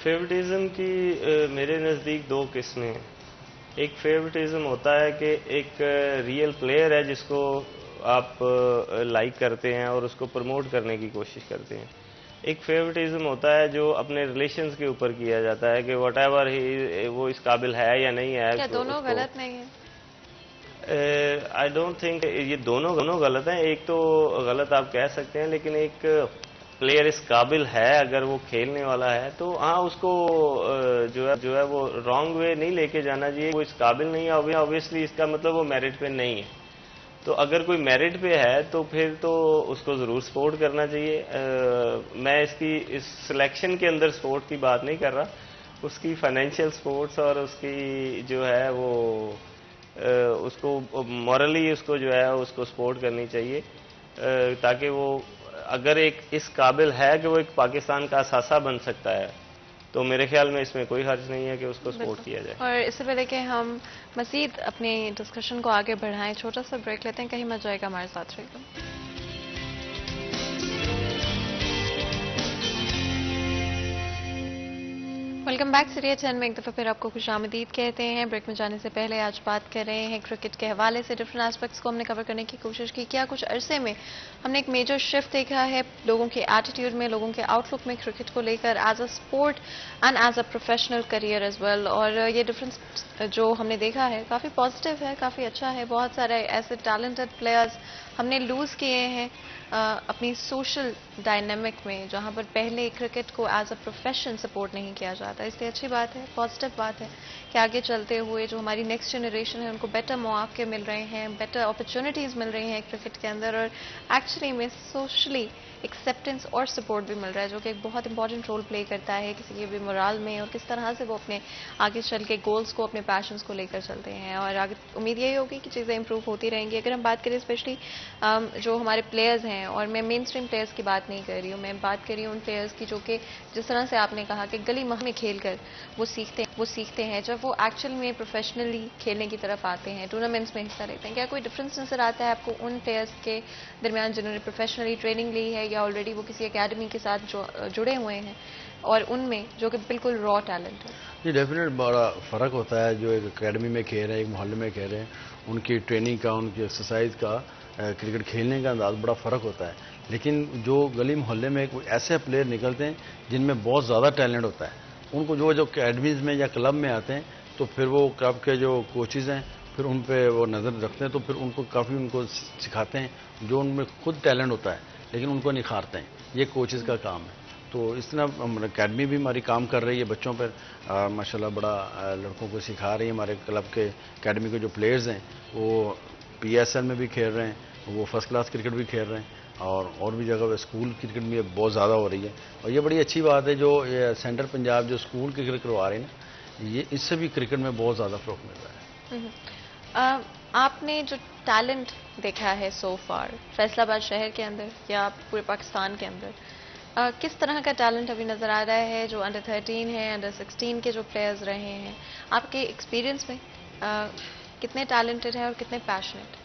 فیوریٹزم کی میرے نزدیک 2 قسمیں ہیں. ایک فیوریٹزم ہوتا ہے کہ ایک ریئل پلیئر ہے جس کو آپ لائک کرتے ہیں اور اس کو پروموٹ کرنے کی کوشش کرتے ہیں. ایک فیوریٹزم ہوتا ہے جو اپنے ریلیشنز کے اوپر کیا جاتا ہے کہ واٹ ایور وہ اس قابل ہے یا نہیں ہے. کیا دونوں غلط نہیں ہیں؟ آئی ڈونٹ تھنک یہ دونوں غلط ہیں. ایک تو غلط آپ کہہ سکتے ہیں, لیکن ایک پلیئر اس قابل ہے اگر وہ کھیلنے والا ہے تو ہاں اس کو جو ہے وہ رانگ وے نہیں لے کے جانا چاہیے. وہ اس قابل نہیں ہے اوبیسلی اس کا مطلب وہ میرٹ پہ نہیں ہے. تو اگر کوئی میرٹ پہ ہے تو پھر تو اس کو ضرور سپورٹ کرنا چاہیے. میں اس سلیکشن کے اندر سپورٹ کی بات نہیں کر رہا, اس کی فائنینشیل سپورٹس اور اس کی جو ہے وہ اس کو مورلی اس کو جو ہے اس کو سپورٹ کرنی چاہیے, تاکہ وہ اگر ایک اس قابل ہے کہ وہ ایک پاکستان کا اثاثہ بن سکتا ہے تو میرے خیال میں اس میں کوئی حرج نہیں ہے کہ اس کو سپورٹ کیا جائے. اور اس سے پہلے کہ ہم مزید اپنی ڈسکشن کو آگے بڑھائیں, چھوٹا سا بریک لیتے ہیں, کہیں مت جائے گا, ہمارے ساتھ رہے گا. Welcome back. سیریہ 10 میں ایک دفعہ پھر آپ کو خوش آمدید کہتے ہیں. بریک میں جانے سے پہلے آج بات کر رہے ہیں کرکٹ کے حوالے سے ڈفرنٹ ایسپیکٹس کو ہم نے کور کرنے کی کوشش کی. کیا کچھ عرصے میں ہم نے ایک میجر شفٹ دیکھا ہے لوگوں کے ایٹیٹیوڈ میں, لوگوں کے آؤٹ لک میں کرکٹ کو لے کر, as a sport and as a professional career as well. اور یہ ڈفرنس جو ہم نے دیکھا ہے کافی پازیٹیو ہے, کافی اچھا ہے. بہت سارے ایسے ٹیلنٹڈ پلیئرز ہم نے لوز کیے ہیں اپنی سوشل ڈائنامک میں, جہاں پر پہلے کرکٹ کو ایز اے پروفیشن سپورٹ نہیں کیا جاتا. اس لیے اچھی بات ہے, پازیٹیو بات ہے کہ آگے چلتے ہوئے جو ہماری نیکسٹ جنریشن ہے ان کو بیٹر مواقع مل رہے ہیں, بیٹر اپرچونیٹیز مل رہی ہیں کرکٹ کے اندر, اور ایکچولی میں سوشلی ایکسیپٹنس اور سپورٹ بھی مل رہا ہے, جو کہ ایک بہت امپورٹنٹ رول پلے کرتا ہے کسی کے بھی مورال میں, اور کس طرح سے وہ اپنے آگے چل کے گولز کو, اپنے پیشنز کو لے کر چلتے ہیں. اور آگے امید یہی ہوگی کہ چیزیں امپروو ہوتی رہیں گی. اگر ہم بات کریں اسپیشلی جو ہمارے پلیئرز ہیں, اور میں مین اسٹریم پلیئرز کی بات نہیں کر رہی ہوں, میں بات کر رہی ہوں ان پلیئرز کی جو کہ جس طرح سے آپ نے کہا کہ گلی محلے میں کھیل کر وہ سیکھتے ہیں, جب وہ ایکچوئل میں پروفیشنلی کھیلنے کی طرف آتے ہیں, ٹورنامنٹس میں حصہ لیتے ہیں. کیا کوئی ڈفرینس نظر آتا ہے آپ کو ان پلیئرز کے درمیان جنہوں نے پروفیشنلی ٹریننگ لی ہے یا آلریڈی وہ کسی اکیڈمی کے ساتھ جڑے ہوئے ہیں, اور ان میں جو کہ بالکل را ٹیلنٹ ہے؟ جی ڈیفینیٹ بڑا فرق ہوتا ہے. جو ایک اکیڈمی میں کھیل رہے ہیں, ایک محلے میں کھیل رہے ہیں, ان کی ٹریننگ کا, ان کی ایکسرسائز کا, کرکٹ کھیلنے کا انداز بڑا فرق ہوتا ہے. لیکن جو گلی محلے میں ایسے پلیئر نکلتے ہیں جن میں بہت زیادہ ٹیلنٹ ہوتا ہے, ان کو جو اکیڈمیز میں یا کلب میں آتے ہیں تو پھر وہ کلب کے جو کوچز ہیں پھر ان پہ وہ نظر رکھتے ہیں, تو پھر ان کو کافی ان کو سکھاتے ہیں جو ان میں خود ٹیلنٹ ہوتا ہے, لیکن ان کو نکھارتے ہیں. یہ کوچز کا کام ہے. تو اس طرح اکیڈمی بھی ہماری کام کر رہی ہے بچوں پر ماشاءاللہ بڑا لڑکوں کو سکھا رہی ہے. ہمارے کلب کے اکیڈمی کے جو پلیئرز ہیں وہ پی ایس ایل میں بھی کھیل رہے ہیں, وہ فرسٹ کلاس کرکٹ بھی کھیل رہے ہیں, اور بھی جگہ پہ اسکول کرکٹ بھی بہت زیادہ ہو رہی ہے. اور یہ بڑی اچھی بات ہے جو یہ سینٹرل پنجاب جو اسکول کرکٹ کروا رہے ہیں نا, یہ اس سے بھی کرکٹ میں بہت زیادہ فروغ مل رہا ہے. آپ نے جو ٹیلنٹ دیکھا ہے سو فار فیصل آباد شہر کے اندر یا پورے پاکستان کے اندر, کس طرح کا ٹیلنٹ ابھی نظر آ رہا ہے جو انڈر 13 ہے, انڈر 16 کے جو پلیئرز رہے ہیں, آپ کے ایکسپیرینس میں کتنے ٹیلنٹڈ ہیں اور کتنے پیشنیٹ؟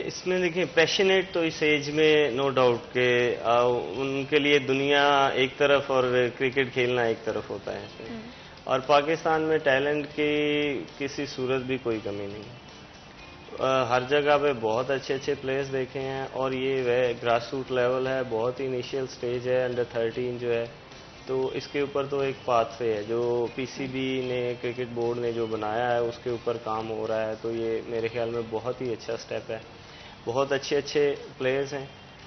اس میں دیکھیں پیشنیٹ تو اس ایج میں نو ڈاؤٹ کہ ان کے لیے دنیا ایک طرف اور کرکٹ کھیلنا ایک طرف ہوتا ہے. اور پاکستان میں ٹیلنٹ کی کسی صورت بھی کوئی کمی نہیں ہے. ہر جگہ پہ بہت اچھے اچھے پلیئرز دیکھے ہیں, اور یہ گراس روٹ لیول ہے, بہت ہی انیشیل سٹیج ہے انڈر 13 جو ہے. تو اس کے اوپر تو ایک پاتھ سے ہے جو پی سی بی نے کرکٹ بورڈ نے جو بنایا ہے اس کے اوپر کام ہو رہا ہے. تو یہ میرے خیال میں بہت ہی اچھا سٹیپ ہے. بہت اچھے اچھے پلیئرز ہیں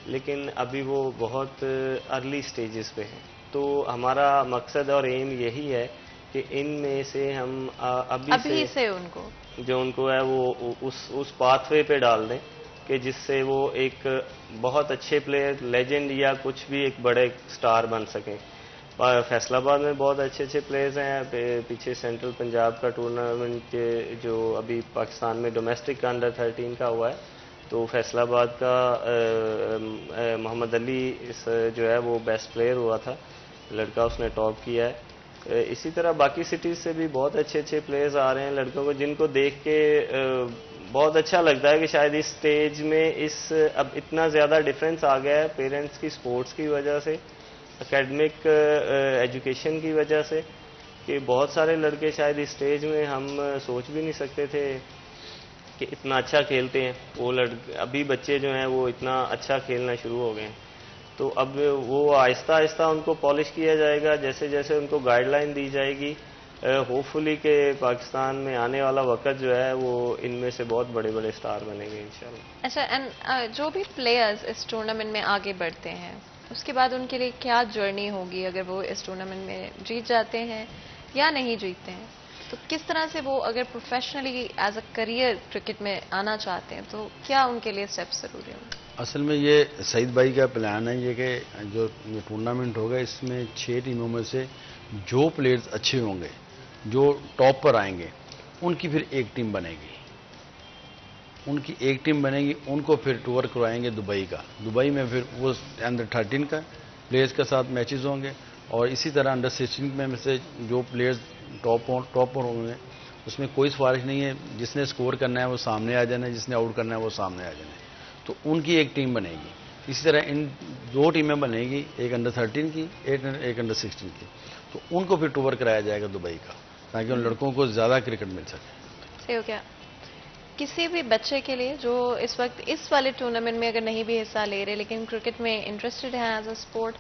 لیکن ابھی وہ بہت ارلی سٹیجز پہ ہیں. تو ہمارا مقصد اور ایم یہی ہے کہ ان میں سے ہم ابھی سے ان کو جو ان کو ہے وہ اس پاتھ وے پہ ڈال دیں کہ جس سے وہ ایک بہت اچھے پلیئر لیجنڈ یا کچھ بھی ایک بڑے سٹار بن سکیں. فیصل آباد میں بہت اچھے اچھے پلیئرز ہیں. پیچھے سینٹرل پنجاب کا ٹورنامنٹ جو ابھی پاکستان میں ڈومیسٹک انڈر 13 کا ہوا ہے, تو فیصل آباد کا محمد علی جو ہے وہ بیسٹ پلیئر ہوا تھا لڑکا, اس نے ٹاپ کیا ہے. اسی طرح باقی سٹیز سے بھی بہت اچھے اچھے پلیئرز آ رہے ہیں لڑکوں کو, جن کو دیکھ کے بہت اچھا لگتا ہے کہ شاید اس سٹیج میں اب اتنا زیادہ ڈفرینس آ گیا ہے پیرنٹس کی سپورٹس کی وجہ سے, اکیڈمک ایجوکیشن کی وجہ سے, کہ بہت سارے لڑکے شاید اس سٹیج میں ہم سوچ بھی نہیں سکتے تھے کہ اتنا اچھا کھیلتے ہیں. وہ ابھی بچے جو ہیں وہ اتنا اچھا کھیلنا شروع ہو گئے ہیں. تو اب وہ آہستہ آہستہ ان کو پالش کیا جائے گا جیسے جیسے ان کو گائیڈ لائن دی جائے گی. ہوپ فلی کہ پاکستان میں آنے والا وقت جو ہے وہ ان میں سے بہت بڑے بڑے سٹار بنیں گے انشاءاللہ. اچھا, جو بھی پلیئرز اس ٹورنامنٹ میں آگے بڑھتے ہیں اس کے بعد ان کے لیے کیا جرنی ہوگی اگر وہ اس ٹورنامنٹ میں جیت جاتے ہیں یا نہیں جیتتے ہیں؟ تو کس طرح سے وہ اگر professionally as a career cricket میں آنا چاہتے ہیں تو کیا ان کے لیے اسٹیپس ضروری ہوں گے؟ اصل میں یہ سعید بھائی کا پلان ہے یہ کہ جو یہ ٹورنامنٹ ہوگا اس میں 6 ٹیموں میں سے جو پلیئرز اچھے ہوں گے جو ٹاپ پر آئیں گے ان کی پھر ایک ٹیم بنے گی. ان کی ایک ٹیم بنے گی, ان کو پھر ٹور کروائیں گے دبئی کا. دبئی میں پھر وہ انڈر 13 کا پلیئرز کے ساتھ میچز ہوں گے, اور اسی طرح انڈر 16 میں سے جو پلیئرز ٹاپ پر ہوں گے اس میں کوئی سفارش نہیں ہے. جس نے سکور کرنا ہے وہ سامنے آ جانا ہے, جس نے آؤٹ کرنا ہے وہ سامنے آ جانا ہے. تو ان کی ایک ٹیم بنے گی. اسی طرح ان 2 ٹیمیں بنے گی, ایک انڈر 13 کی ایک انڈر 16 کی. تو ان کو پھر ٹور کرایا جائے گا دبئی کا تاکہ ان لڑکوں کو زیادہ کرکٹ مل سکے. صحیح ہو گیا. کسی بھی بچے کے لیے جو اس وقت اس والے ٹورنامنٹ میں اگر نہیں بھی حصہ لے رہے لیکن کرکٹ میں انٹرسٹڈ ہیں ایز اے اسپورٹ,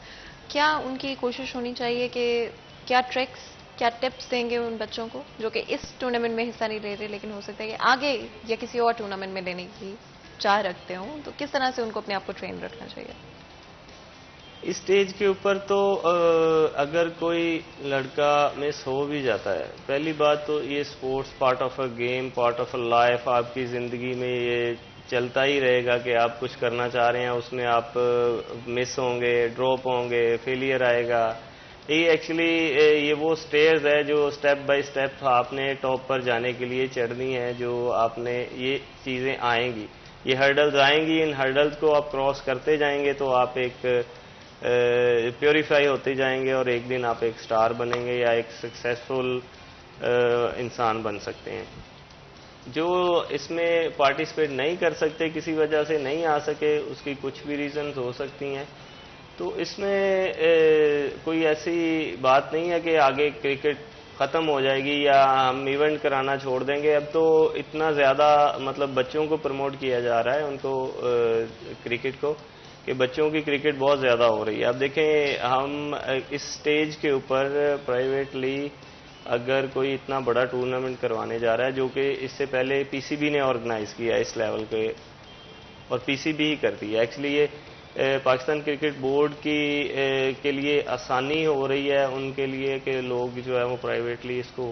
کیا ان کی کوشش ہونی چاہیے کہ کیا ٹرکس کیا ٹپس دیں گے ان بچوں کو جو کہ اس ٹورنامنٹ میں حصہ نہیں لے رہے لیکن ہو سکتا ہے کہ آگے یا کسی اور ٹورنامنٹ میں لینے کی چاہ رکھتے ہوں, تو کس طرح سے ان کو اپنے آپ کو ٹرین رکھنا چاہیے؟ اس سٹیج کے اوپر تو اگر کوئی لڑکا مس ہو بھی جاتا ہے, پہلی بات تو یہ sports part of a game, part of a life, آپ کی زندگی میں یہ چلتا ہی رہے گا کہ آپ کچھ کرنا چاہ رہے ہیں, اس میں آپ مس ہوں گے, ڈراپ ہوں گے, فیلئر آئے گا. یہ ایکچولی یہ وہ سٹیئرز ہے جو سٹیپ بائی سٹیپ آپ نے ٹاپ پر جانے کے لیے چڑھنی ہے, جو آپ نے یہ چیزیں آئیں گی, یہ ہرڈلز آئیں گی. ان ہرڈلز کو آپ کراس کرتے جائیں گے تو آپ ایک پیوریفائی ہوتے جائیں گے اور ایک دن آپ ایک سٹار بنیں گے یا ایک سکسیسفل انسان بن سکتے ہیں. جو اس میں پارٹیسپیٹ نہیں کر سکتے, کسی وجہ سے نہیں آ سکے, اس کی کچھ بھی ریزنز ہو سکتی ہیں. تو اس میں کوئی ایسی بات نہیں ہے کہ آگے کرکٹ ختم ہو جائے گی یا ہم ایونٹ کرانا چھوڑ دیں گے. اب تو اتنا زیادہ مطلب بچوں کو پروموٹ کیا جا رہا ہے ان کو کرکٹ کو, کہ بچوں کی کرکٹ بہت زیادہ ہو رہی ہے. اب دیکھیں ہم اس سٹیج کے اوپر پرائیویٹلی اگر کوئی اتنا بڑا ٹورنامنٹ کروانے جا رہا ہے جو کہ اس سے پہلے پی سی بی نے آرگنائز کیا اس لیول کے, اور پی سی بی ہی کرتی ہے ایکچولی, پاکستان کرکٹ بورڈ کے لیے آسانی ہو رہی ہے ان کے لیے کہ لوگ جو ہے وہ پرائیویٹلی اس کو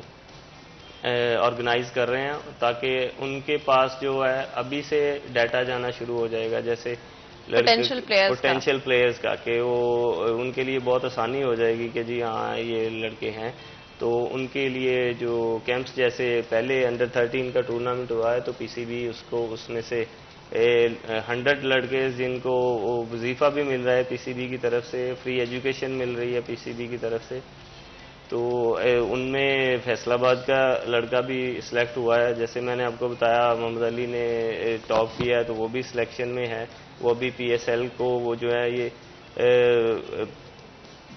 آرگنائز کر رہے ہیں تاکہ ان کے پاس جو ہے ابھی سے ڈیٹا جانا شروع ہو جائے گا جیسے پوٹینشیل پلیئرز کا کہ وہ ان کے لیے بہت آسانی ہو جائے گی کہ جی ہاں یہ لڑکے ہیں تو ان کے لیے جو کیمپس جیسے پہلے انڈر 13 کا ٹورنامنٹ ہوا ہے تو پی سی بی اس میں سے 100 لڑکے جن کو وظیفہ بھی مل رہا ہے پی سی بی کی طرف سے فری ایجوکیشن مل رہی ہے پی سی بی کی طرف سے تو ان میں فیصل آباد کا لڑکا بھی سلیکٹ ہوا ہے جیسے میں نے آپ کو بتایا محمد علی نے ٹاپ کیا ہے تو وہ بھی سلیکشن میں ہے وہ بھی پی ایس ایل کو وہ جو ہے یہ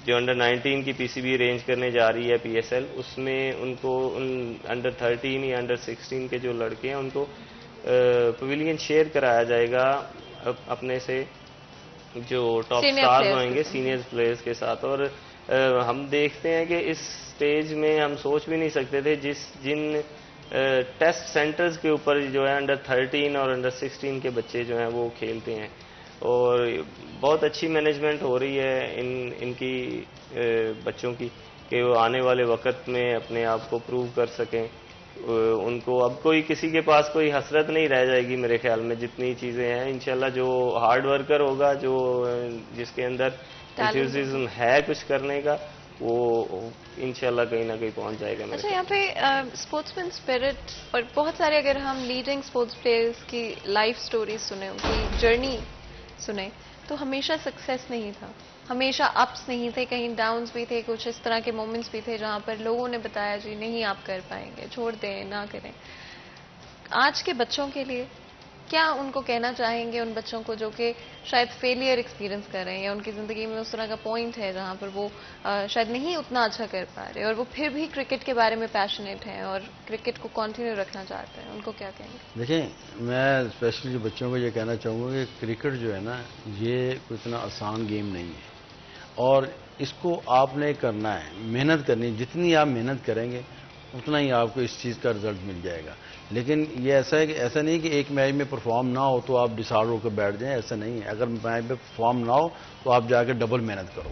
جو انڈر 19 کی پی سی بی ارینج کرنے جا رہی ہے پی ایس ایل اس میں ان کو انڈر 13 یا انڈر 16 کے جو لڑکے ہیں ان کو پویلین شیئر کرایا جائے گا اپنے سے جو ٹاپ سٹارز ہوئیں گے سینئر پلیئرز کے ساتھ اور ہم دیکھتے ہیں کہ اس سٹیج میں ہم سوچ بھی نہیں سکتے تھے جن ٹیسٹ سینٹرز کے اوپر جو ہے انڈر 13 اور انڈر 16 کے بچے جو ہیں وہ کھیلتے ہیں اور بہت اچھی مینجمنٹ ہو رہی ہے ان کی بچوں کی کہ وہ آنے والے وقت میں اپنے آپ کو پروو کر سکیں ان کو اب کسی کے پاس کوئی حسرت نہیں رہ جائے گی میرے خیال میں جتنی چیزیں ہیں انشاءاللہ جو ہارڈ ورکر ہوگا جس کے اندر انتھوزیزم ہے کچھ کرنے کا وہ انشاءاللہ کہیں نہ کہیں پہنچ جائے گا. اچھا یہاں پہ اسپورٹس مین اسپرٹ اور بہت سارے اگر ہم لیڈنگ اسپورٹس پلیئرز کی لائف سٹوریز سنیں ان کی جرنی سنیں تو ہمیشہ سکسیس نہیں تھا ہمیشہ اپس نہیں تھے کہیں ڈاؤنز بھی تھے کچھ اس طرح کے مومنٹس بھی تھے جہاں پر لوگوں نے بتایا جی نہیں آپ کر پائیں گے چھوڑ دیں نہ کریں. آج کے بچوں کے لیے کیا ان کو کہنا چاہیں گے ان بچوں کو جو کہ شاید فیلئر ایکسپیرینس کر رہے ہیں یا ان کی زندگی میں اس طرح کا پوائنٹ ہے جہاں پر وہ شاید نہیں اتنا اچھا کر پا رہے اور وہ پھر بھی کرکٹ کے بارے میں پیشنیٹ ہیں اور کرکٹ کو کنٹینیو رکھنا چاہتے ہیں ان کو کیا کہیں گے؟ دیکھیں میں اسپیشلی جو بچوں کو یہ کہنا چاہوں گا کہ کرکٹ جو ہے نا یہ کوئی اتنا آسان گیم نہیں ہے اور اس کو آپ نے کرنا ہے محنت کرنی جتنی آپ محنت کریں گے اتنا ہی آپ کو اس چیز کا رزلٹ مل جائے گا. لیکن یہ ایسا ہے کہ ایسا نہیں کہ ایک میچ میں پرفارم نہ ہو تو آپ ڈسارڈر ہو کے بیٹھ جائیں ایسا نہیں ہے. اگر میچ میں پرفارم نہ ہو تو آپ جا کے ڈبل محنت کرو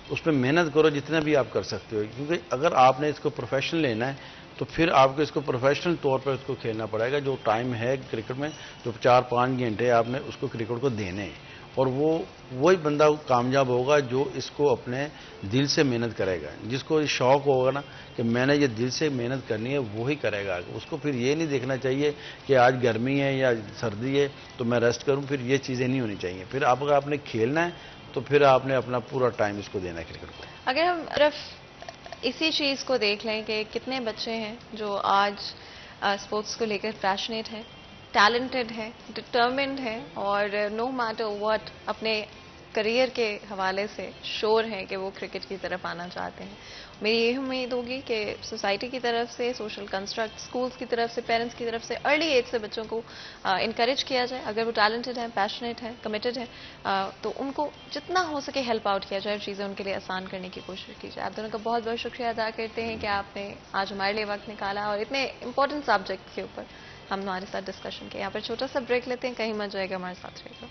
اس پہ محنت کرو جتنا بھی آپ کر سکتے ہو کیونکہ اگر آپ نے اس کو پروفیشنل لینا ہے تو پھر آپ کو اس کو پروفیشنل طور پر اس کو کھیلنا پڑے گا. جو ٹائم ہے کرکٹ میں جو 4-5 گھنٹے آپ نے اس کو کرکٹ کو دینے ہیں اور وہی بندہ کامیاب ہوگا جو اس کو اپنے دل سے محنت کرے گا. جس کو شوق ہوگا نا کہ میں نے یہ دل سے محنت کرنی ہے وہی کرے گا. اس کو پھر یہ نہیں دیکھنا چاہیے کہ آج گرمی ہے یا سردی ہے تو میں ریسٹ کروں پھر یہ چیزیں نہیں ہونی چاہیے. پھر اگر آپ نے کھیلنا ہے تو پھر آپ نے اپنا پورا ٹائم اس کو دینا ہے کرکٹ کو. اگر ہم صرف اسی چیز کو دیکھ لیں کہ کتنے بچے ہیں جو آج اسپورٹس کو لے کر پیشنیٹ ہیں ٹیلنٹڈ ہے ڈٹرمنڈ ہے اور نو میٹر واٹ اپنے کریئر کے حوالے سے شور ہیں کہ وہ کرکٹ کی طرف آنا چاہتے ہیں. میری یہ امید ہوگی کہ سوسائٹی کی طرف سے سوشل کنسٹرکٹ اسکولس کی طرف سے پیرنٹس کی طرف سے ارلی ایج سے بچوں کو انکریج کیا جائے. اگر وہ ٹیلنٹڈ ہیں پیشنیٹ ہیں کمیٹڈ ہیں تو ان کو جتنا ہو سکے ہیلپ آؤٹ کیا جائے چیزیں ان کے لیے آسان کرنے کی کوشش کی جائے. آپ دونوں کا بہت بہت شکریہ ادا کرتے ہیں کہ آپ نے آج ہمارے لیے وقت نکالا اور اتنے امپورٹنٹ سبجیکٹ کے اوپر ہم ہمارے ساتھ ڈسکشن کیا. یہاں پر چھوٹا سا بریک لیتے ہیں کہیں مت جائے گا ہمارے ساتھ رہے گا.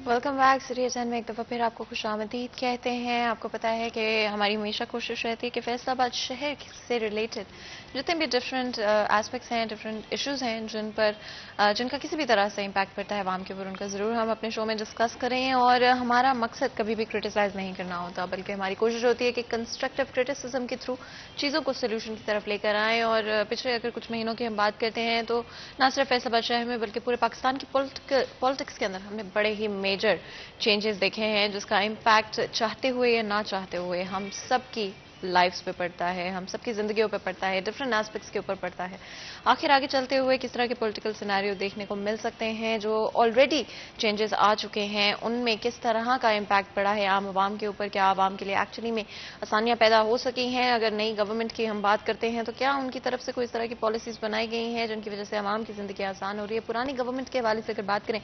Welcome back. سٹی 10 میں ایک دفعہ پھر آپ کو خوش آمدید کہتے ہیں. آپ کو پتا ہے کہ ہماری ہمیشہ کوشش رہتی ہے کہ فیصل آباد شہر سے ریلیٹڈ جتنے بھی ڈفرینٹ ایسپیکٹس ہیں ڈفرینٹ ایشوز ہیں جن کا کسی بھی طرح سے امپیکٹ پڑتا ہے عوام کے اوپر ان کا ضرور ہم اپنے شو میں ڈسکس کریں. اور ہمارا مقصد کبھی بھی کرٹیسائز نہیں کرنا ہوتا بلکہ ہماری کوشش ہوتی ہے کہ کنسٹرکٹیو کرٹیسزم کے تھرو چیزوں کو سولوشن کی طرف لے کر آئیں. اور پچھلے اگر کچھ مہینوں کی ہم بات کرتے ہیں تو نہ صرف فیصل آباد شہر میں بلکہ پورے پاکستان کی پالیٹکس کے اندر ہم نے بڑے ہی میجر چینجز دیکھے ہیں جس کا امپیکٹ چاہتے ہوئے یا نہ چاہتے ہوئے ہم سب کی لائفز پہ پڑتا ہے ہم سب کی زندگیوں پہ پڑتا ہے ڈفرینٹ ایسپیکٹس کے اوپر پڑتا ہے. آخر آگے چلتے ہوئے کس طرح کے پولیٹیکل سیناریو دیکھنے کو مل سکتے ہیں جو آلریڈی چینجز آ چکے ہیں ان میں کس طرح کا امپیکٹ پڑا ہے عام عوام کے اوپر. کیا عوام کے لیے ایکچولی میں آسانیاں پیدا ہو سکی ہیں. اگر نئی گورنمنٹ کی ہم بات کرتے ہیں تو کیا ان کی طرف سے کوئی اس طرح کی پالیسیز بنائی گئی ہیں جن کی وجہ سے عوام کی زندگی آسان ہو رہی ہے. پرانی گورنمنٹ کے حوالے سے اگر بات کریں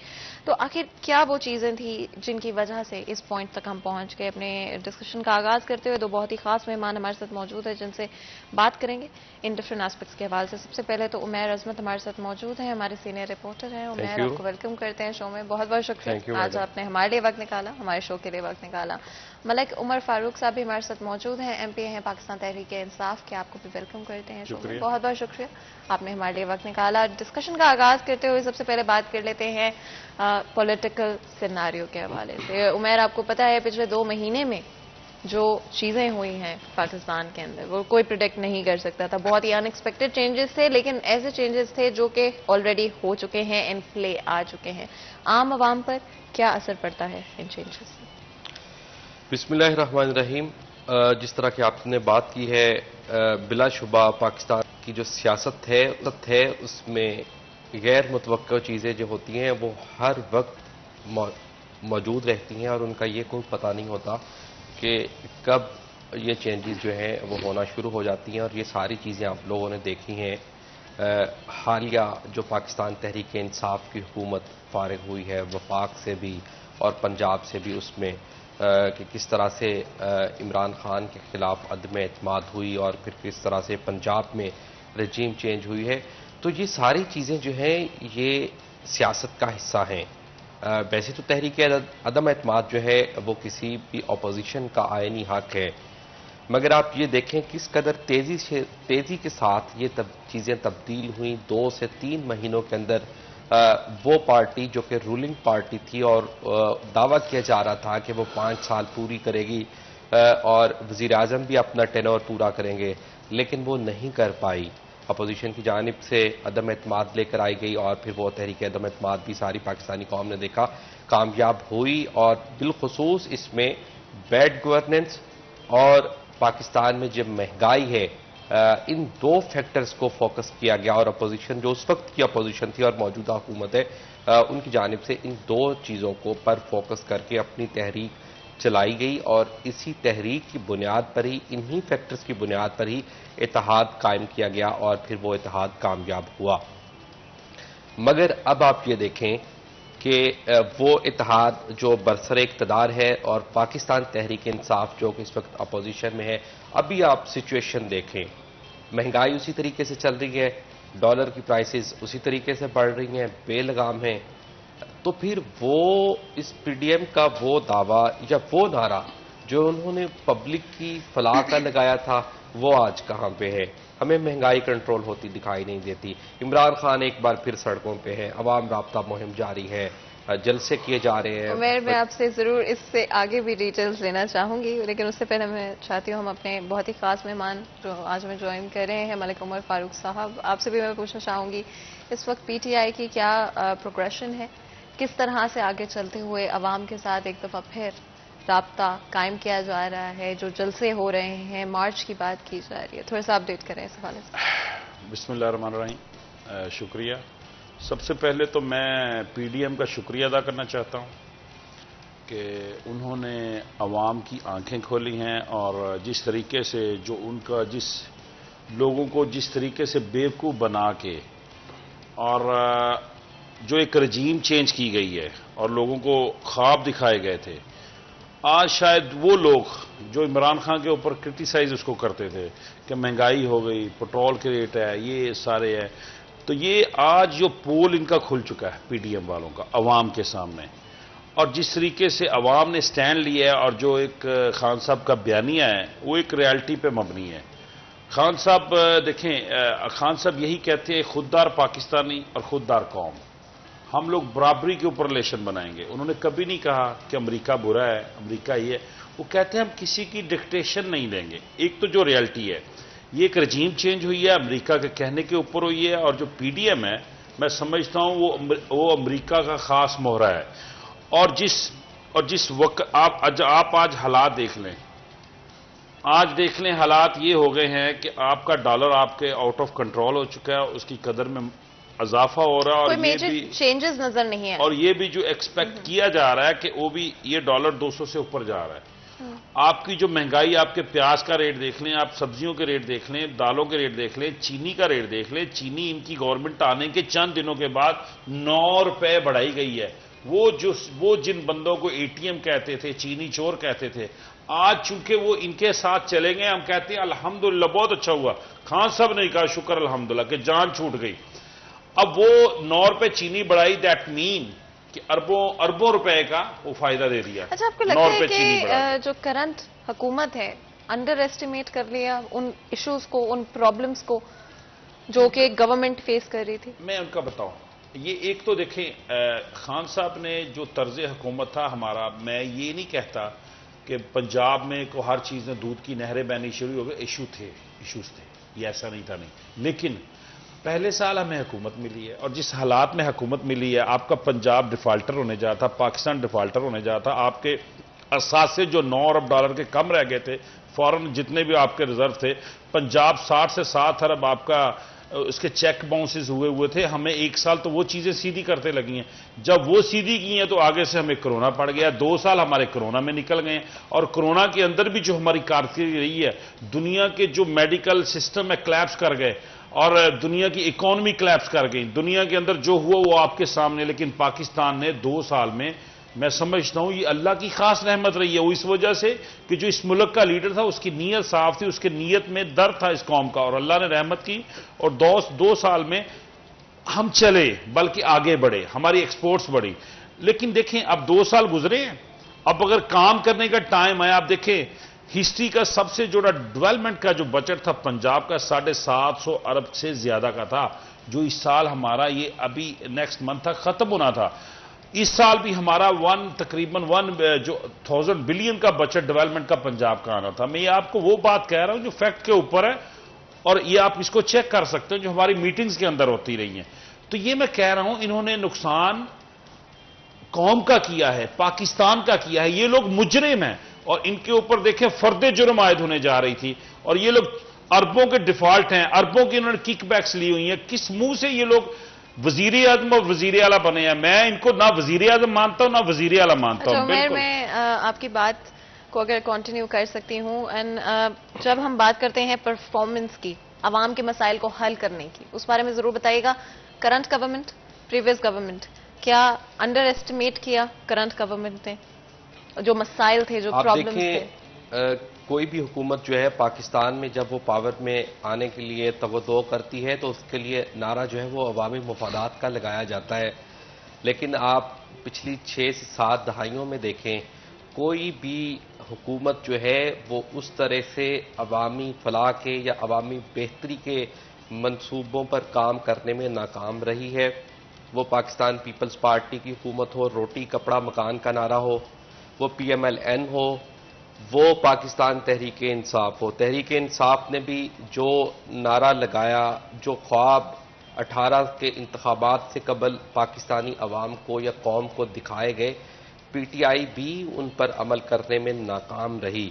تو آخر کیا وہ چیزیں تھیں جن کی وجہ سے اس پوائنٹ تک ہم پہنچ گئے. اپنے ڈسکشن کا آغاز کرتے ہوئے دو بہت ہی خاص مہمان مہمان ہمارے ساتھ موجود ہے جن سے بات کریں گے ان ڈفرینٹ ایسپیکٹس کے حوالے سے. سب سے پہلے تو عمیر عظمت ہمارے ساتھ موجود ہیں, ہمارے سینئر رپورٹر ہیں. عمیر, آپ کو ویلکم کرتے ہیں شو میں. بہت بہت شکریہ آج آپ نے ہمارے لیے وقت نکالا, ہمارے شو کے لیے وقت نکالا. ملک عمر فاروق صاحب بھی ہمارے ساتھ موجود ہیں, ایم پی ہیں پاکستان تحریک انصاف کے. آپ کو بھی ویلکم کرتے ہیں شو میں. بہت بہت شکریہ آپ نے ہمارے لیے وقت نکالا. ڈسکشن کا آغاز کرتے ہوئے سب سے پہلے بات کر لیتے ہیں پولیٹیکل سیناریو کے حوالے سے. عمیر, آپ کو پتا ہے پچھلے 2 مہینے میں جو چیزیں ہوئی ہیں پاکستان کے اندر وہ کوئی پریڈکٹ نہیں کر سکتا تھا. بہت ہی ان ایکسپیکٹڈ چینجز تھے, لیکن ایسے چینجز تھے جو کہ آلریڈی ہو چکے ہیں, ان پلے آ چکے ہیں. عام عوام پر کیا اثر پڑتا ہے ان چینجز سے؟ بسم اللہ الرحمن الرحیم. جس طرح کی آپ نے بات کی ہے, بلا شبہ پاکستان کی جو سیاست ہے اس میں غیر متوقع چیزیں جو ہوتی ہیں وہ ہر وقت موجود رہتی ہیں, اور ان کا یہ کوئی پتہ نہیں ہوتا کہ کب یہ چینجز جو ہیں وہ ہونا شروع ہو جاتی ہیں. اور یہ ساری چیزیں آپ لوگوں نے دیکھی ہیں. حالیہ جو پاکستان تحریک انصاف کی حکومت فارغ ہوئی ہے وفاق سے بھی اور پنجاب سے بھی, اس میں کہ کس طرح سے عمران خان کے خلاف عدم اعتماد ہوئی اور پھر کس طرح سے پنجاب میں رجیم چینج ہوئی ہے. تو یہ ساری چیزیں جو ہیں یہ سیاست کا حصہ ہیں. ویسے تو تحریک عدم اعتماد جو ہے وہ کسی بھی اپوزیشن کا آئینی حق ہے, مگر آپ یہ دیکھیں کس قدر تیزی کے ساتھ یہ چیزیں تبدیل ہوئیں. 2 سے 3 مہینوں کے اندر وہ پارٹی جو کہ رولنگ پارٹی تھی اور دعویٰ کیا جا رہا تھا کہ وہ 5 سال پوری کرے گی اور وزیر اعظم بھی اپنا ٹینور پورا کریں گے, لیکن وہ نہیں کر پائی. اپوزیشن کی جانب سے عدم اعتماد لے کر آئی گئی اور پھر وہ تحریک عدم اعتماد بھی ساری پاکستانی قوم نے دیکھا کامیاب ہوئی. اور بالخصوص اس میں بیڈ گورننس اور پاکستان میں جب مہنگائی ہے, ان 2 فیکٹرز کو فوکس کیا گیا. اور اپوزیشن جو اس وقت کی اپوزیشن تھی اور موجودہ حکومت ہے ان کی جانب سے ان 2 چیزوں کو پر فوکس کر کے اپنی تحریک چلائی گئی, اور اسی تحریک کی بنیاد پر ہی, انہی فیکٹرز کی بنیاد پر ہی اتحاد قائم کیا گیا اور پھر وہ اتحاد کامیاب ہوا. مگر اب آپ یہ دیکھیں کہ وہ اتحاد جو برسر اقتدار ہے اور پاکستان تحریک انصاف جو کہ اس وقت اپوزیشن میں ہے, ابھی آپ سچویشن دیکھیں, مہنگائی اسی طریقے سے چل رہی ہے, ڈالر کی پرائسز اسی طریقے سے بڑھ رہی ہیں, بے لگام ہیں. تو پھر وہ اس پی ڈی ایم کا وہ دعویٰ یا وہ نعرہ جو انہوں نے پبلک کی فلاح کا لگایا تھا وہ آج کہاں پہ ہے؟ ہمیں مہنگائی کنٹرول ہوتی دکھائی نہیں دیتی. عمران خان ایک بار پھر سڑکوں پہ ہے, عوام رابطہ مہم جاری ہے, جلسے کیے جا رہے ہیں. میں آپ سے ضرور اس سے آگے بھی ڈیٹیلز لینا چاہوں گی, لیکن اس سے پہلے میں چاہتی ہوں ہم اپنے بہت ہی خاص مہمان جو آج میں جوائن کر رہے ہیں ملک عمر فاروق صاحب, آپ سے بھی میں پوچھنا چاہوں گی اس وقت پی ٹی آئی کی کیا پروگریشن ہے, کس طرح سے آگے چلتے ہوئے عوام کے ساتھ ایک دفعہ پھر رابطہ قائم کیا جا رہا ہے, جو جلسے ہو رہے ہیں, مارچ کی بات کی جا رہی ہے, تھوڑا سا اپڈیٹ کریں اس حوالے سے. بسم اللہ الرحمن الرحیم. شکریہ. سب سے پہلے تو میں پی ڈی ایم کا شکریہ ادا کرنا چاہتا ہوں کہ انہوں نے عوام کی آنکھیں کھولی ہیں, اور جس طریقے سے جو ان کا لوگوں کو جس طریقے سے بیوقوف بنا کے اور جو ایک رجیم چینج کی گئی ہے اور لوگوں کو خواب دکھائے گئے تھے, آج شاید وہ لوگ جو عمران خان کے اوپر کرٹیسائز اس کو کرتے تھے کہ مہنگائی ہو گئی, پٹرول کے ریٹ ہے, یہ سارے ہے, تو یہ آج جو پول ان کا کھل چکا ہے پی ڈی ایم والوں کا عوام کے سامنے, اور جس طریقے سے عوام نے سٹینڈ لیا ہے اور جو ایک خان صاحب کا بیانیہ ہے وہ ایک ریالٹی پہ مبنی ہے. خان صاحب دیکھیں, خان صاحب یہی کہتے ہیں خوددار پاکستانی اور خوددار قوم, ہم لوگ برابری کے اوپر ریلیشن بنائیں گے. انہوں نے کبھی نہیں کہا کہ امریکہ برا ہے, امریکہ یہ ہے. وہ کہتے ہیں ہم کسی کی ڈکٹیشن نہیں دیں گے. ایک تو جو ریالٹی ہے یہ ایک رجیم چینج ہوئی ہے, امریکہ کے کہنے کے اوپر ہوئی ہے, اور جو پی ڈی ایم ہے میں سمجھتا ہوں وہ امریکہ کا خاص مہرہ ہے. اور جس وقت آپ آج حالات دیکھ لیں, حالات یہ ہو گئے ہیں کہ آپ کا ڈالر آپ کے آؤٹ آف کنٹرول ہو چکا ہے, اس کی قدر میں اضافہ ہو رہا ہے, اور یہ بھی چینجز نظر نہیں ہیں, اور یہ بھی جو ایکسپیکٹ کیا جا رہا ہے کہ وہ بھی یہ ڈالر 200 سے اوپر جا رہا ہے. آپ کی جو مہنگائی, آپ کے پیاز کا ریٹ دیکھ لیں, آپ سبزیوں کے ریٹ دیکھ لیں, دالوں کے ریٹ دیکھ لیں, چینی کا ریٹ دیکھ لیں. چینی ان کی گورنمنٹ آنے کے چند دنوں کے بعد 9 روپے بڑھائی گئی ہے. وہ جن بندوں کو ATM کہتے تھے, چینی چور کہتے تھے, آج چونکہ وہ ان کے ساتھ چلے گئے, ہم کہتے ہیں الحمدللہ بہت اچھا ہوا. خان صاحب نے کہا شکر الحمدللہ کہ جان چھوٹ گئی. اب وہ 9 روپے چینی بڑھائی, دیٹ مین کہ اربوں روپے کا وہ فائدہ دے دیا. اچھا, آپ کو لگتا ہے کہ جو کرنٹ حکومت ہے انڈر ایسٹیمیٹ کر لیا ان ایشوز کو, ان پرابلمز کو جو کہ گورنمنٹ فیس کر رہی تھی؟ میں ان کا بتاؤں, یہ ایک تو دیکھیں خان صاحب نے جو طرز حکومت تھا ہمارا, میں یہ نہیں کہتا کہ پنجاب میں کو ہر چیز میں دودھ کی نہریں بہنی شروع ہو گئے, ایشوز تھے, یہ ایسا نہیں تھا. نہیں, لیکن پہلے سال ہمیں حکومت ملی ہے, اور جس حالات میں حکومت ملی ہے, آپ کا پنجاب ڈیفالٹر ہونے جا تھا, پاکستان ڈیفالٹر ہونے جا تھا. آپ کے اثاثے جو 9 ارب ڈالر کے کم رہ گئے تھے, فورن جتنے بھی آپ کے ریزرو تھے, پنجاب 60 سے 7 ارب آپ کا اس کے چیک باؤنسز ہوئے تھے. ہمیں 1 سال تو وہ چیزیں سیدھی کرتے لگی ہیں. جب وہ سیدھی کی ہیں تو آگے سے ہمیں کرونا پڑ گیا. 2 سال ہمارے کرونا میں نکل گئے ہیں, اور کرونا کے اندر بھی جو ہماری کارکردگی رہی ہے, دنیا کے جو میڈیکل سسٹم میں کلیپس کر گئے, اور دنیا کی اکانومی کلیپس کر گئی. دنیا کے اندر جو ہوا وہ آپ کے سامنے. لیکن پاکستان نے 2 سال میں, میں سمجھتا ہوں یہ اللہ کی خاص رحمت رہی ہے, وہ اس وجہ سے کہ جو اس ملک کا لیڈر تھا اس کی نیت صاف تھی, اس کے نیت میں درد تھا اس قوم کا, اور اللہ نے رحمت کی. اور 2 سال میں ہم چلے, بلکہ آگے بڑھے, ہماری ایکسپورٹس بڑھی. لیکن دیکھیں اب 2 سال گزرے ہیں, اب اگر کام کرنے کا ٹائم آیا, آپ دیکھیں ہسٹری کا سب سے جو ڈیولپمنٹ کا جو بجٹ تھا پنجاب کا 750 ارب سے زیادہ کا تھا, جو اس سال ہمارا یہ ابھی نیکسٹ منتھ تک ختم ہونا تھا. اس سال بھی ہمارا تقریباً 1000 بلین کا بجٹ ڈیولپمنٹ کا پنجاب کا آنا تھا. میں یہ آپ کو وہ بات کہہ رہا ہوں جو فیکٹ کے اوپر ہے, اور یہ آپ اس کو چیک کر سکتے ہیں جو ہماری میٹنگز کے اندر ہوتی رہی ہیں. تو یہ میں کہہ رہا ہوں انہوں نے نقصان قوم کا کیا ہے, پاکستان کا کیا ہے. یہ لوگ مجرم ہیں, اور ان کے اوپر دیکھیں فرد جرم عائد ہونے جا رہی تھی, اور یہ لوگ اربوں کے ڈیفالٹ ہیں, اربوں کی انہوں نے کک بیکس لی ہوئی ہیں. کس منہ سے یہ لوگ وزیر اعظم اور وزیر اعلیٰ بنے ہیں؟ میں ان کو نہ وزیر اعظم مانتا ہوں نہ وزیر اعلیٰ مانتا ہوں. بالکل میں آپ کی بات کو اگر کنٹینیو کر سکتی ہوں, جب ہم بات کرتے ہیں پرفارمنس کی, عوام کے مسائل کو حل کرنے کی, اس بارے میں ضرور بتائیے گا. کرنٹ گورنمنٹ, پریویس گورنمنٹ, کیا انڈر ایسٹیمیٹ کیا کرنٹ گورنمنٹ نے جو مسائل تھے, جو پرابلمز تھے؟ کوئی بھی حکومت جو ہے پاکستان میں جب وہ پاور میں آنے کے لیے توجہ کرتی ہے تو اس کے لیے نعرہ جو ہے وہ عوامی مفادات کا لگایا جاتا ہے. لیکن آپ پچھلی 6 سے 7 دہائیوں میں دیکھیں, کوئی بھی حکومت جو ہے وہ اس طرح سے عوامی فلاح کے یا عوامی بہتری کے منصوبوں پر کام کرنے میں ناکام رہی ہے. وہ پاکستان پیپلز پارٹی کی حکومت ہو, روٹی کپڑا مکان کا نعرہ ہو, وہ PMLN ہو, وہ پاکستان تحریک انصاف ہو. تحریک انصاف نے بھی جو نعرہ لگایا, جو خواب 18 کے انتخابات سے قبل پاکستانی عوام کو یا قوم کو دکھائے گئے, PTI بھی ان پر عمل کرنے میں ناکام رہی.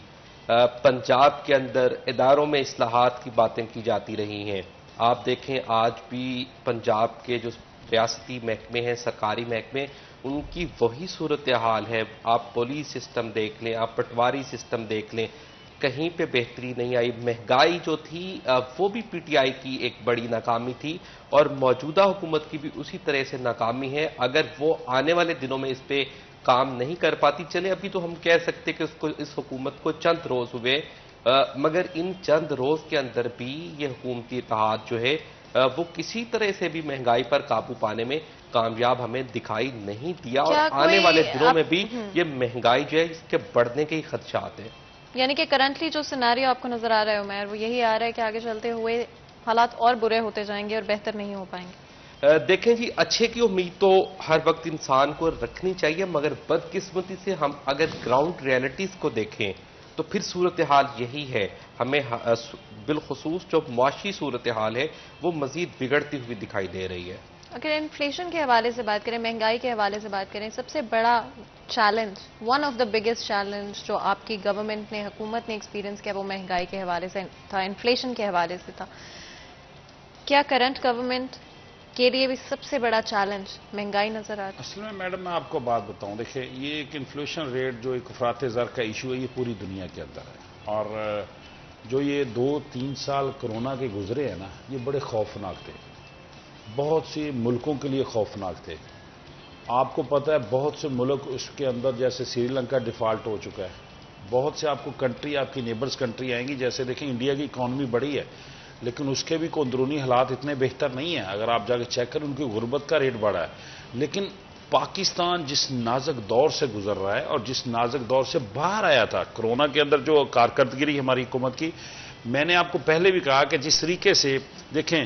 پنجاب کے اندر اداروں میں اصلاحات کی باتیں کی جاتی رہی ہیں. آپ دیکھیں آج بھی پنجاب کے جو ریاستی محکمے ہیں, سرکاری محکمے, ان کی وہی صورتحال ہے. آپ پولیس سسٹم دیکھ لیں, آپ پٹواری سسٹم دیکھ لیں, کہیں پہ بہتری نہیں آئی. مہنگائی جو تھی وہ بھی PTI کی ایک بڑی ناکامی تھی, اور موجودہ حکومت کی بھی اسی طرح سے ناکامی ہے. اگر وہ آنے والے دنوں میں اس پہ کام نہیں کر پاتی, چلے ابھی تو ہم کہہ سکتے کہ اس حکومت کو چند روز ہوئے, مگر ان چند روز کے اندر بھی یہ حکومتی اتحاد جو ہے وہ کسی طرح سے بھی مہنگائی پر قابو پانے میں کامیاب ہمیں دکھائی نہیں دیا, اور آنے والے دنوں میں بھی یہ مہنگائی جو ہے اس کے بڑھنے کے ہی خدشات ہیں. یعنی کہ کرنٹلی جو سیناریو آپ کو نظر آ رہا ہے عمیر, وہ یہی آ رہا ہے کہ آگے چلتے ہوئے حالات اور برے ہوتے جائیں گے اور بہتر نہیں ہو پائیں گے. دیکھیں جی, اچھے کی امید تو ہر وقت انسان کو رکھنی چاہیے, مگر بدقسمتی سے ہم اگر گراؤنڈ ریئلٹیز کو دیکھیں تو پھر صورتحال یہی ہے. ہمیں بالخصوص جو معاشی صورتحال ہے وہ مزید بگڑتی ہوئی دکھائی دے رہی ہے. اگر انفلیشن کے حوالے سے بات کریں, مہنگائی کے حوالے سے بات کریں, سب سے بڑا challenge, one of the biggest challenge جو آپ کی گورنمنٹ نے, حکومت نے ایکسپیرینس کیا, وہ مہنگائی کے حوالے سے تھا, انفلیشن کے حوالے سے تھا. کیا کرنٹ گورنمنٹ کے لیے بھی سب سے بڑا چیلنج مہنگائی نظر آتا ہے؟ اصل میں میڈم میں آپ کو بات بتاؤں, دیکھیں یہ ایک انفلیشن ریٹ جو ایک افراط زر کا ایشو ہے, یہ پوری دنیا کے اندر ہے. اور جو یہ 2-3 سال کرونا کے گزرے ہیں نا, یہ بڑے خوفناک تھے, بہت سی ملکوں کے لیے خوفناک تھے. آپ کو پتہ ہے بہت سے ملک اس کے اندر جیسے سری لنکا ڈیفالٹ ہو چکا ہے. بہت سے آپ کو کنٹری آپ کی نیبرز کنٹری آئیں گی. جیسے دیکھیں انڈیا کی اکانومی بڑی ہے لیکن اس کے بھی کوئی اندرونی حالات اتنے بہتر نہیں ہیں. اگر آپ جا کے چیک کریں ان کی غربت کا ریٹ بڑا ہے. لیکن پاکستان جس نازک دور سے گزر رہا ہے اور جس نازک دور سے باہر آیا تھا کرونا کے اندر جو کارکردگی ہماری حکومت کی، میں نے آپ کو پہلے بھی کہا کہ جس طریقے سے دیکھیں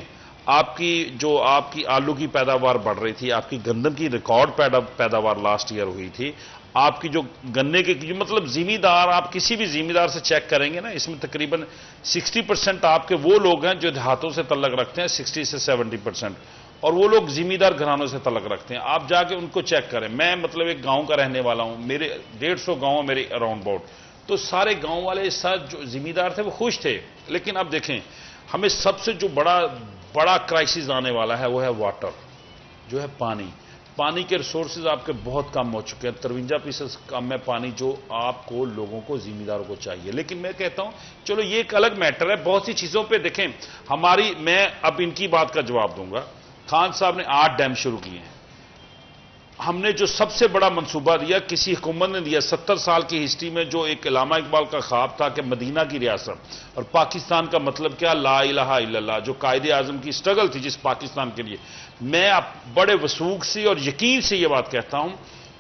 آپ کی آلو کی پیداوار بڑھ رہی تھی، آپ کی گندم کی ریکارڈ پیداوار لاسٹ ایئر ہوئی تھی، آپ کی جو گنے کے مطلب زمیندار، آپ کسی بھی زمیندار سے چیک کریں گے نا، اس میں تقریباً 60% آپ کے وہ لوگ ہیں جو دیہاتوں سے تعلق رکھتے ہیں، 60 سے 70%، اور وہ لوگ زمیندار گھرانوں سے تعلق رکھتے ہیں. آپ جا کے ان کو چیک کریں. میں مطلب ایک گاؤں کا رہنے والا ہوں، میرے 150 گاؤں میرے اراؤنڈ اباؤٹ، تو سارے گاؤں والے ساتھ جو زمیندار تھے وہ خوش تھے. لیکن اب دیکھیں ہمیں سب سے جو بڑا کرائسس آنے والا ہے وہ ہے واٹر، جو ہے پانی کے ریسورسز آپ کے بہت کم ہو چکے ہیں. 53% کم ہے پانی جو آپ کو لوگوں کو زمینداروں کو چاہیے. لیکن میں کہتا ہوں چلو یہ ایک الگ میٹر ہے. بہت سی چیزوں پہ دیکھیں میں اب ان کی بات کا جواب دوں گا. خان صاحب نے 8 ڈیم شروع کیے ہیں. ہم نے جو سب سے بڑا منصوبہ دیا کسی حکومت نے دیا 70 سال کی ہسٹری میں، جو ایک علامہ اقبال کا خواب تھا کہ مدینہ کی ریاست اور پاکستان کا مطلب کیا، لا الہ الا اللہ، جو قائد اعظم کی سٹرگل تھی جس پاکستان کے لیے. میں بڑے وثوق سے اور یقین سے یہ بات کہتا ہوں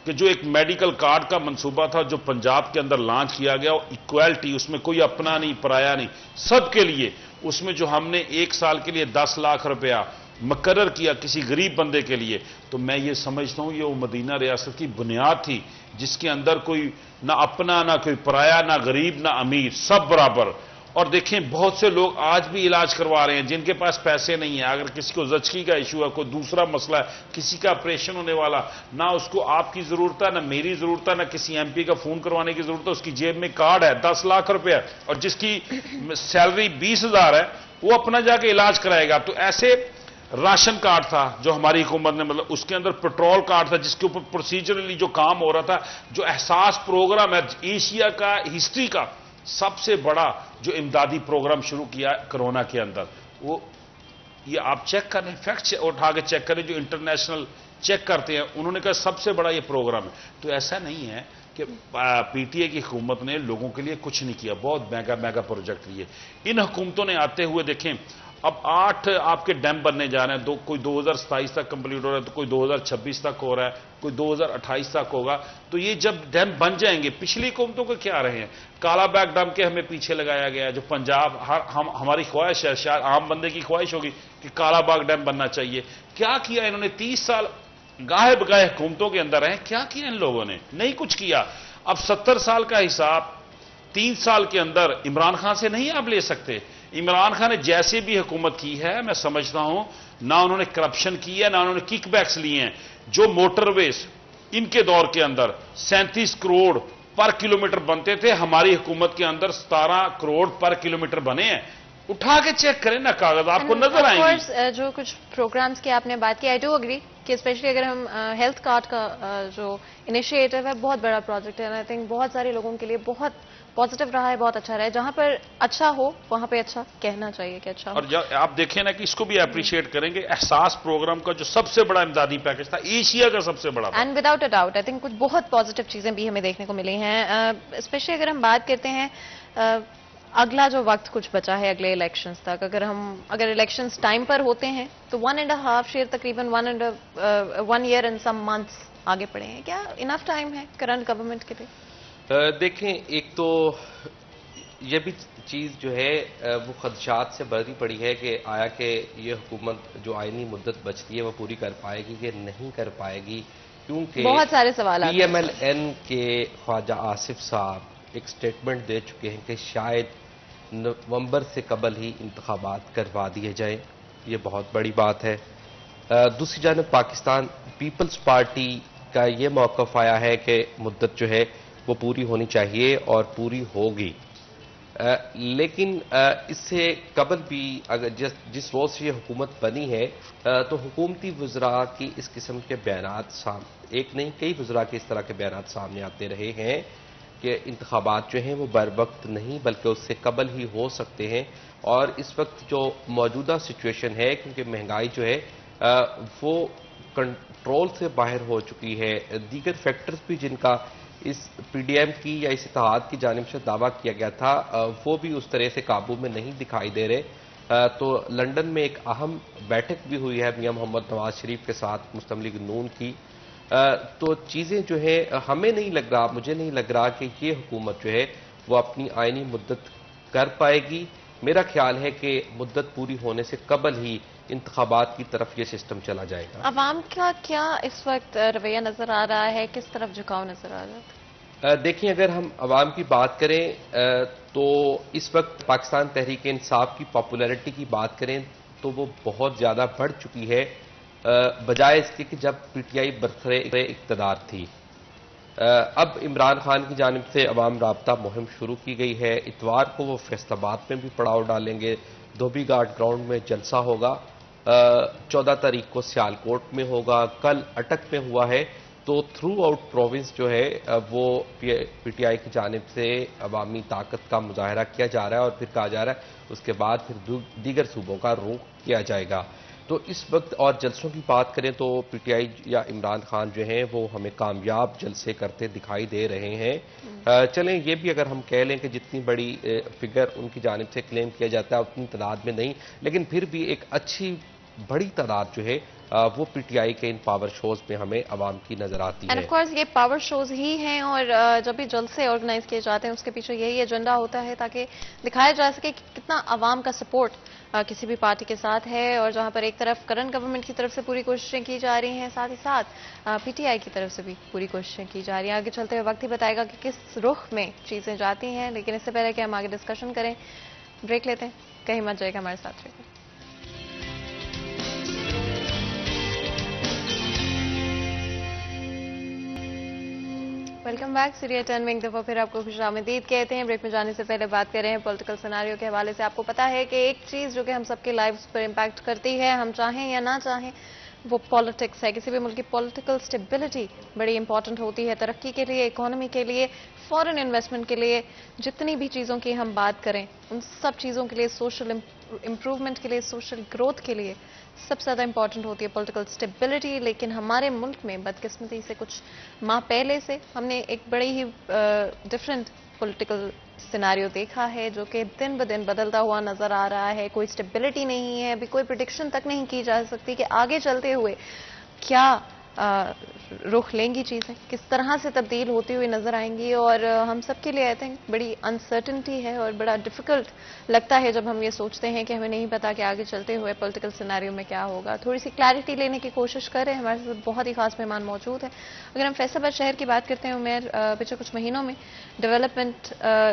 کہ جو ایک میڈیکل کارڈ کا منصوبہ تھا جو پنجاب کے اندر لانچ کیا گیا، ایکویلٹی، اس میں کوئی اپنا نہیں پرایا نہیں، سب کے لیے، اس میں جو ہم نے 1 سال کے لیے 10 لاکھ روپیہ مقرر کیا کسی غریب بندے کے لیے، تو میں یہ سمجھتا ہوں یہ وہ مدینہ ریاست کی بنیاد تھی جس کے اندر کوئی نہ اپنا نہ کوئی پرایا، نہ غریب نہ امیر، سب برابر. اور دیکھیں بہت سے لوگ آج بھی علاج کروا رہے ہیں جن کے پاس پیسے نہیں ہیں. اگر کسی کو زچگی کا ایشو ہے، کوئی دوسرا مسئلہ ہے، کسی کا آپریشن ہونے والا، نہ اس کو آپ کی ضرورت ہے، نہ میری ضرورت ہے، نہ کسی ایم پی کا فون کروانے کی ضرورت ہے. اس کی جیب میں کارڈ ہے 10 لاکھ روپیہ اور جس کی سیلری 20,000 ہے وہ اپنا جا کے علاج کرائے گا. تو ایسے راشن کارڈ تھا جو ہماری حکومت نے، مطلب اس کے اندر پیٹرول کارڈ تھا جس کے اوپر پروسیجرلی جو کام ہو رہا تھا، جو احساس پروگرام ہے ایشیا کا ہسٹری کا سب سے بڑا جو امدادی پروگرام شروع کیا کرونا کے اندر، وہ یہ آپ چیک کریں، فیکٹ اٹھا کے چیک کریں، جو انٹرنیشنل چیک کرتے ہیں انہوں نے کہا سب سے بڑا یہ پروگرام ہے. تو ایسا نہیں ہے کہ پی ٹی اے کی حکومت نے لوگوں کے لیے کچھ نہیں کیا، بہت میگا پروجیکٹ لیے. ان حکومتوں نے آتے ہوئے دیکھیں اب 8 آپ کے ڈیم بننے جا رہے ہیں، کوئی 2027 تک کمپلیٹ ہو رہا ہے، تو کوئی 2026 تک ہو رہا ہے، کوئی 2028 تک ہوگا. تو یہ جب ڈیم بن جائیں گے، پچھلی حکومتوں کے کیا رہے ہیں، کالا بیگ ڈیم کے ہمیں پیچھے لگایا گیا ہے، جو پنجاب ہماری خواہش ہے، شاید عام بندے کی خواہش ہوگی کہ کالا باغ ڈیم بننا چاہیے. کیا کیا انہوں نے 30 سال گاہے بگاہے حکومتوں کے اندر رہے، کیا کیا ان لوگوں نے؟ نہیں کچھ کیا. اب 70 سال کا حساب 3 سال کے اندر عمران خان سے نہیں آپ لے سکتے. عمران خان نے جیسے بھی حکومت کی ہے میں سمجھتا ہوں نہ انہوں نے کرپشن کی ہے، نہ انہوں نے کک بیکس لیے ہیں. جو موٹر ویز ان کے دور کے اندر 37 کروڑ پر کلومیٹر بنتے تھے، ہماری حکومت کے اندر 17 کروڑ پر کلومیٹر بنے ہیں. اٹھا کے چیک کریں نا کاغذ، آپ کو نظر آئیں گے. جو کچھ پروگرامز کی آپ نے بات کی، آئی ڈو اگری کہ اسپیشلی اگر ہم ہیلتھ کارڈ کا جو انیشیٹو ہے بہت بڑا پروجیکٹ ہے. آئی تھنک بہت سارے لوگوں کے لیے بہت پازیٹیو رہا ہے، بہت اچھا رہا ہے. جہاں پر اچھا ہو وہاں پہ اچھا کہنا چاہیے کہ اچھا ہو. اور آپ دیکھیں نا کہ اس کو بھی اپریشیٹ کریں گے، احساس پروگرام کا جو سب سے بڑا امدادی پیکج تھا ایشیا کا سب سے بڑا تھا. And without a doubt I think کچھ بہت پازیٹیو چیزیں بھی ہمیں دیکھنے کو ملی ہیں. اسپیشلی اگر ہم بات کرتے ہیں اگلا جو وقت کچھ بچا ہے اگلے الیکشنز تک، اگر الیکشنز ٹائم پر ہوتے ہیں تو 1.5 year تقریباً 1 year and some months آگے پڑے ہیں. کیا انف ٹائم ہے کرنٹ گورنمنٹ کے لیے؟ دیکھیں ایک تو یہ بھی چیز جو ہے وہ خدشات سے بھری پڑی ہے کہ آیا کہ یہ حکومت جو آئینی مدت بچتی ہے وہ پوری کر پائے گی کہ نہیں کر پائے گی، کیونکہ بہت سارے سوالات پی ایم ایل این کے خواجہ آصف صاحب ایک سٹیٹمنٹ دے چکے ہیں کہ شاید نومبر سے قبل ہی انتخابات کروا دیے جائیں. یہ بہت بڑی بات ہے. دوسری جانب پاکستان پیپلز پارٹی کا یہ موقف آیا ہے کہ مدت جو ہے وہ پوری ہونی چاہیے اور پوری ہوگی. لیکن اس سے قبل بھی اگر جس روز سے یہ حکومت بنی ہے تو حکومتی وزراء کی اس قسم کے بیانات ایک نہیں کئی وزراء کے اس طرح کے بیانات سامنے آتے رہے ہیں کہ انتخابات جو ہیں وہ بر وقت نہیں بلکہ اس سے قبل ہی ہو سکتے ہیں. اور اس وقت جو موجودہ سچویشن ہے، کیونکہ مہنگائی جو ہے وہ کنٹرول سے باہر ہو چکی ہے. دیگر فیکٹرز بھی جن کا اس پی ڈی ایم کی یا اس اتحاد کی جانب سے دعویٰ کیا گیا تھا وہ بھی اس طرح سے قابو میں نہیں دکھائی دے رہے. تو لندن میں ایک اہم بیٹھک بھی ہوئی ہے میاں محمد نواز شریف کے ساتھ مسلم لیگ نون کی. تو چیزیں جو ہے ہمیں نہیں لگ رہا, مجھے نہیں لگ رہا کہ یہ حکومت جو ہے وہ اپنی آئینی مدت کر پائے گی. میرا خیال ہے کہ مدت پوری ہونے سے قبل ہی انتخابات کی طرف یہ سسٹم چلا جائے گا. عوام کا کیا اس وقت رویہ نظر آ رہا ہے, کس طرف جھکاؤ نظر آ رہا ہے؟ دیکھیں, اگر ہم عوام کی بات کریں تو اس وقت پاکستان تحریک انصاف کی پاپولیرٹی کی بات کریں تو وہ بہت زیادہ بڑھ چکی ہے بجائے اس کے کہ جب پی ٹی آئی برسر اقتدار تھی. اب عمران خان کی جانب سے عوام رابطہ مہم شروع کی گئی ہے. اتوار کو وہ فیصل آباد میں بھی پڑاؤ ڈالیں گے, دھوبی گھاٹ گراؤنڈ میں جلسہ ہوگا, 14 تاریخ کو سیالکوٹ میں ہوگا, کل اٹک میں ہوا ہے. تو تھرو آؤٹ پروونس جو ہے وہ پی ٹی آئی کی جانب سے عوامی طاقت کا مظاہرہ کیا جا رہا ہے اور پھر کہا جا رہا ہے اس کے بعد پھر دیگر صوبوں کا رخ کیا جائے گا. تو اس وقت اور جلسوں کی بات کریں تو پی ٹی آئی یا عمران خان جو ہیں وہ ہمیں کامیاب جلسے کرتے دکھائی دے رہے ہیں. چلیں یہ بھی اگر ہم کہہ لیں کہ جتنی بڑی فگر ان کی جانب سے کلیم کیا جاتا ہے اتنی تعداد میں نہیں, لیکن پھر بھی ایک اچھی بڑی تعداد جو ہے وہ پی ٹی آئی کے ان پاور شوز میں ہمیں عوام کی نظر آتی ہے. اینڈ آف کورس یہ پاور شوز ہی ہیں, اور جب بھی جلسے آرگنائز کیے جاتے ہیں اس کے پیچھے یہی ایجنڈا ہوتا ہے تاکہ دکھایا جا سکے کہ کتنا عوام کا سپورٹ کسی بھی پارٹی کے ساتھ ہے. اور جہاں پر ایک طرف کرنٹ گورنمنٹ کی طرف سے پوری کوششیں کی جا رہی ہیں, ساتھ ہی ساتھ پی ٹی آئی کی طرف سے بھی پوری کوششیں کی جا رہی ہیں. آگے چلتے ہوئے وقت ہی بتائے گا کہ کس رخ میں چیزیں جاتی ہیں, لیکن اس سے پہلے کہ ہم آگے ڈسکشن کریں بریک لیتے ہیں, کہیں مت جائے گا, ہمارے ساتھ رہے گا. Welcome back. سیریل 10 میں ایک دفعہ پھر آپ کو خوش آمدید کہتے ہیں. بریک میں جانے سے پہلے بات کر رہے ہیں پولیٹیکل سیناریو کے حوالے سے. آپ کو پتا ہے کہ ایک چیز جو کہ ہم سب کے لائفز پر امپیکٹ کرتی ہے, ہم چاہیں یا نہ چاہیں, وہ پالیٹکس ہے. کسی بھی ملک کی پولیٹیکل سٹیبلٹی بڑی امپورٹنٹ ہوتی ہے ترقی کے لیے, اکانومی کے لیے, فورن انویسٹمنٹ کے لیے. جتنی بھی چیزوں کی ہم بات کریں ان سب چیزوں کے لیے, سوشل امپروومنٹ کے لیے, سوشل گروتھ کے لیے سب سے زیادہ امپورٹنٹ ہوتی ہے پولیٹیکل سٹیبلٹی. لیکن ہمارے ملک میں بدقسمتی سے کچھ ماہ پہلے سے ہم نے ایک بڑی ہی ڈفرینٹ پولیٹیکل سیناریو دیکھا ہے جو کہ دن بدن بدلتا ہوا نظر آ رہا ہے. کوئی سٹیبلٹی نہیں ہے, ابھی کوئی پریڈکشن تک نہیں کی جا سکتی کہ آگے چلتے ہوئے کیا رخ لیں گی چیزیں, کس طرح سے تبدیل ہوتی ہوئی نظر آئیں گی. اور ہم سب کے لیے آئی تھنک بڑی انسرٹنٹی ہے اور بڑا ڈیفیکلٹ لگتا ہے جب ہم یہ سوچتے ہیں کہ ہمیں نہیں پتا کہ آگے چلتے ہوئے پولیٹیکل سیناریو میں کیا ہوگا. تھوڑی سی کلیئرٹی لینے کی کوشش کر رہے ہیں. ہمارے ساتھ بہت ہی خاص مہمان موجود ہیں. اگر ہم فیصل آباد شہر کی بات کرتے ہیں, عمیر پچھلے کچھ مہینوں میں ڈیولپمنٹ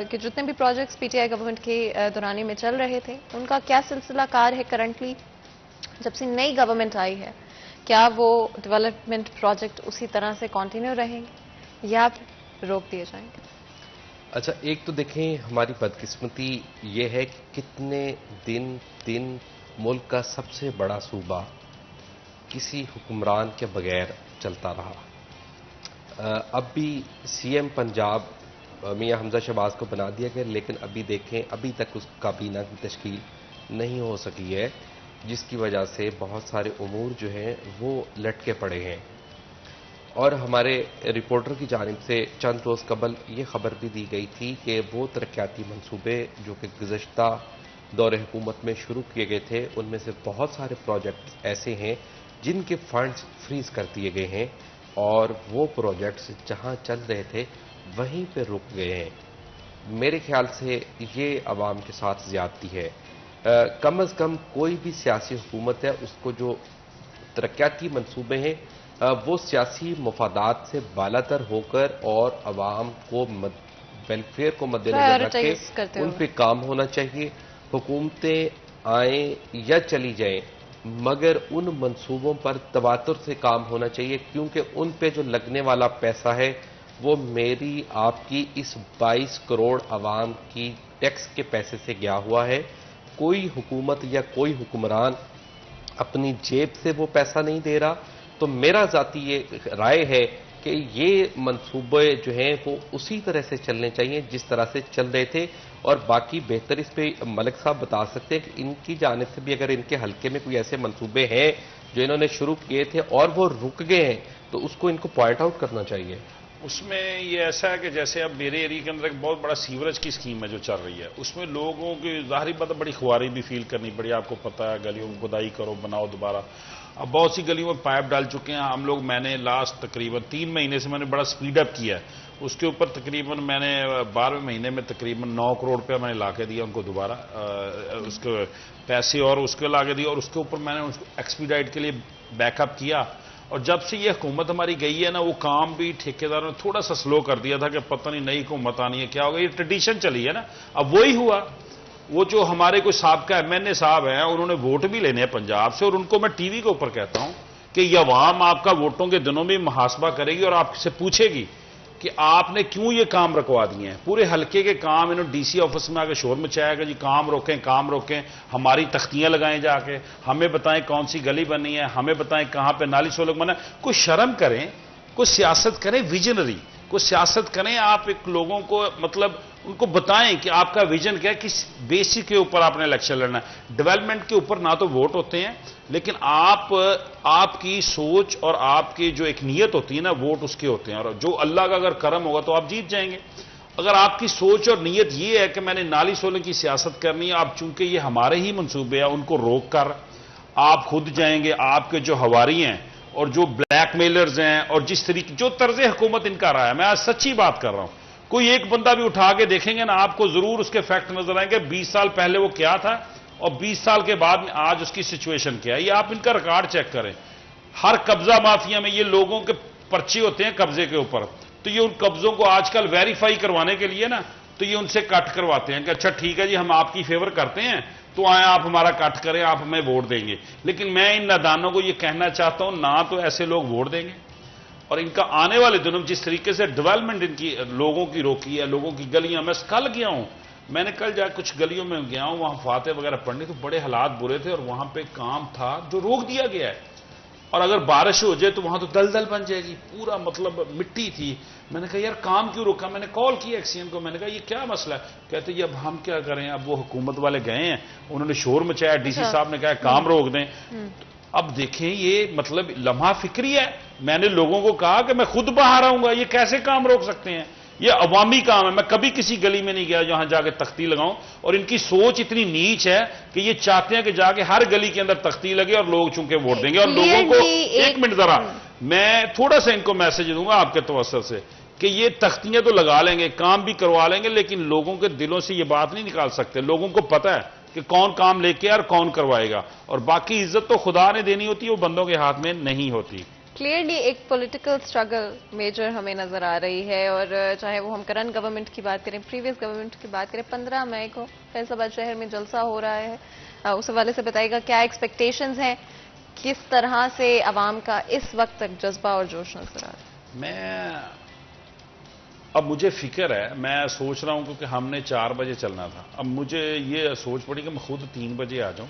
کے جتنے بھی projects P T I government کی دورانی میں چل رہے تھے ان کا کیا سلسلہ کار ہے کرنٹلی جب سے نئی گورنمنٹ آئی ہے؟ کیا وہ ڈیولپمنٹ پروجیکٹ اسی طرح سے کنٹینیو رہیں گے یا پھر روک دیے جائیں گے؟ اچھا, ایک تو دیکھیں ہماری بدقسمتی یہ ہے کہ کتنے دن ملک کا سب سے بڑا صوبہ کسی حکمران کے بغیر چلتا رہا. اب بھی سی ایم پنجاب میاں حمزہ شہباز کو بنا دیا گیا, لیکن ابھی دیکھیں ابھی تک اس کابینہ کی تشکیل نہیں ہو سکی ہے, جس کی وجہ سے بہت سارے امور جو ہیں وہ لٹکے پڑے ہیں. اور ہمارے رپورٹر کی جانب سے چند روز قبل یہ خبر بھی دی گئی تھی کہ وہ ترقیاتی منصوبے جو کہ گزشتہ دور حکومت میں شروع کیے گئے تھے ان میں سے بہت سارے پروجیکٹس ایسے ہیں جن کے فنڈز فریز کر دیے گئے ہیں اور وہ پروجیکٹس جہاں چل رہے تھے وہیں پہ رک گئے ہیں. میرے خیال سے یہ عوام کے ساتھ زیادتی ہے. کم از کم کوئی بھی سیاسی حکومت ہے اس کو جو ترقیاتی منصوبے ہیں وہ سیاسی مفادات سے بالاتر ہو کر اور عوام کو ویلفیئر کو مد نظر رکھ کے ان پہ کام ہونا چاہیے. حکومتیں آئیں یا چلی جائیں مگر ان منصوبوں پر تواتر سے کام ہونا چاہیے, کیونکہ ان پہ جو لگنے والا پیسہ ہے وہ میری آپ کی اس 22 کروڑ عوام کی ٹیکس کے پیسے سے گیا ہوا ہے. کوئی حکومت یا کوئی حکمران اپنی جیب سے وہ پیسہ نہیں دے رہا. تو میرا ذاتی یہ رائے ہے کہ یہ منصوبے جو ہیں وہ اسی طرح سے چلنے چاہیے جس طرح سے چل رہے تھے, اور باقی بہتر اس پہ ملک صاحب بتا سکتے ہیں کہ ان کی جانب سے بھی اگر ان کے حلقے میں کوئی ایسے منصوبے ہیں جو انہوں نے شروع کیے تھے اور وہ رک گئے ہیں تو اس کو ان کو پوائنٹ آؤٹ کرنا چاہیے. اس میں یہ ایسا ہے کہ جیسے اب میرے ایریا کے اندر ایک بہت بڑا سیوریج کی اسکیم ہے جو چل رہی ہے, اس میں لوگوں کی ظاہری بات بڑی خواری بھی فیل کرنی پڑی. آپ کو پتہ ہے گلیوں میں کھدائی کرو, بناؤ دوبارہ. اب بہت سی گلیوں میں پائپ ڈال چکے ہیں ہم لوگ. میں نے لاسٹ تقریباً 3 مہینے سے میں نے بڑا سپیڈ اپ کیا ہے. اس کے اوپر تقریباً میں نے 12ویں مہینے میں تقریباً 9 کروڑ روپیہ میں نے لا کے دیا ان کو دوبارہ, اس کے پیسے اور اس کے لا کے دیا. اور اس کے اوپر میں نے اس کو ایکسپیڈائٹ کے لیے بیک اپ کیا. اور جب سے یہ حکومت ہماری گئی ہے نا, وہ کام بھی ٹھیکیداروں نے تھوڑا سا سلو کر دیا تھا کہ پتہ نہیں نئی حکومت آنی ہے کیا ہوگا. یہ ٹریڈیشن چلی ہے نا, اب وہی ہوا. وہ جو ہمارے کوئی سابقہ MNA صاحب ہیں انہوں نے ووٹ بھی لینے ہیں پنجاب سے, اور ان کو میں ٹی وی کے اوپر کہتا ہوں کہ یہ عوام آپ کا ووٹوں کے دنوں میں محاسبہ کرے گی اور آپ سے پوچھے گی کہ آپ نے کیوں یہ کام رکوا دیے ہیں. پورے حلقے کے کام انہوں نے DC آفس میں آ کے شور مچایا کہ جی کام روکیں, ہماری تختیاں لگائیں جا کے, ہمیں بتائیں کون سی گلی بنی ہے, ہمیں بتائیں کہاں پہ نالی سولک بنا. کوئی شرم کریں, کوئی سیاست کریں ویژنری, کوئی سیاست کریں. آپ ایک لوگوں کو مطلب ان کو بتائیں کہ آپ کا ویژن کیا ہے, کس بیسک کے اوپر آپ نے الیکشن لڑنا ہے. ڈیولپمنٹ کے اوپر نہ تو ووٹ ہوتے ہیں, لیکن آپ کی سوچ اور آپ کی جو ایک نیت ہوتی ہے نا, ووٹ اس کے ہوتے ہیں. اور جو اللہ کا اگر کرم ہوگا تو آپ جیت جائیں گے. اگر آپ کی سوچ اور نیت یہ ہے کہ میں نے نالی سولے کی سیاست کرنی ہے, آپ چونکہ یہ ہمارے ہی منصوبے ہیں ان کو روک کر آپ خود جائیں گے. آپ کے جو ہواری ہیں اور جو بلیک میلرز ہیں اور جس طریقے جو طرز حکومت ان کا رہا ہے, میں آج سچی بات کر رہا ہوں, کوئی ایک بندہ بھی اٹھا کے دیکھیں گے نا آپ کو ضرور اس کے فیکٹ نظر آئیں گے. 20 سال پہلے وہ کیا تھا اور 20 سال کے بعد میں آج اس کی سچویشن کیا ہے. یہ آپ ان کا ریکارڈ چیک کریں. ہر قبضہ مافیا میں یہ لوگوں کے پرچے ہوتے ہیں قبضے کے اوپر, تو یہ ان قبضوں کو آج کل ویریفائی کروانے کے لیے نا, تو یہ ان سے کٹ کرواتے ہیں کہ اچھا ٹھیک ہے جی ہم آپ کی فیور کرتے ہیں تو آئیں آپ ہمارا کٹ کریں, آپ ہمیں ووٹ دیں گے. لیکن میں ان نادانوں کو یہ کہنا چاہتا ہوں, نہ تو ایسے لوگ ووٹ دیں گے, اور ان کا آنے والے دنوں جس طریقے سے ڈیولپمنٹ ان کی لوگوں کی روکی ہے, لوگوں کی گلیاں, میں کل گیا ہوں, میں نے کل جا کچھ گلیوں میں گیا ہوں, وہاں فاتح وغیرہ پڑھنے تو بڑے حالات برے تھے, اور وہاں پہ کام تھا جو روک دیا گیا ہے. اور اگر بارش ہو جائے تو وہاں تو دلدل بن جائے گی, پورا مطلب مٹی تھی. میں نے کہا یار کام کیوں روکا, میں نے کال کی ایکسین کو, میں نے کہا یہ کیا مسئلہ ہے. کہتے یہ اب ہم کیا کریں, اب وہ حکومت والے گئے ہیں, انہوں نے شور مچایا, DC صاحب نے کہا کام روک دیں. اب دیکھیں یہ مطلب لمحہ فکری ہے. میں نے لوگوں کو کہا کہ میں خود باہر آؤں گا, یہ کیسے کام روک سکتے ہیں, یہ عوامی کام ہے. میں کبھی کسی گلی میں نہیں گیا جہاں جا کے تختی لگاؤں, اور ان کی سوچ اتنی نیچ ہے کہ یہ چاہتے ہیں کہ جا کے ہر گلی کے اندر تختی لگے اور لوگ چونکہ ووٹ دیں گے. اور لوگوں کو ایک منٹ ذرا میں تھوڑا سا ان کو میسج دوں گا آپ کے توسط سے کہ یہ تختیاں تو لگا لیں گے, کام بھی کروا لیں گے, لیکن لوگوں کے دلوں سے یہ بات نہیں نکال سکتے. لوگوں کو پتہ ہے کہ کون کام لے کے اور کون کروائے گا, اور باقی عزت تو خدا نے دینی ہوتی ہے, وہ بندوں کے ہاتھ میں نہیں ہوتی. کلیئرلی ایک پولیٹیکل سٹرگل میجر ہمیں نظر آ رہی ہے, اور چاہے وہ ہم کرنٹ گورنمنٹ کی بات کریں, پریویس گورنمنٹ کی بات کریں. 15 مئی کو فیصل آباد شہر میں جلسہ ہو رہا ہے, اس حوالے سے بتائیے گا کیا ایکسپیکٹیشنز ہیں, کس طرح سے عوام کا اس وقت تک جذبہ اور جوش نظر آ رہا ہے. اب مجھے فکر ہے, میں سوچ رہا ہوں کیونکہ ہم نے 4 بجے چلنا تھا. اب مجھے یہ سوچ پڑی کہ میں خود 3 بجے آ جاؤں,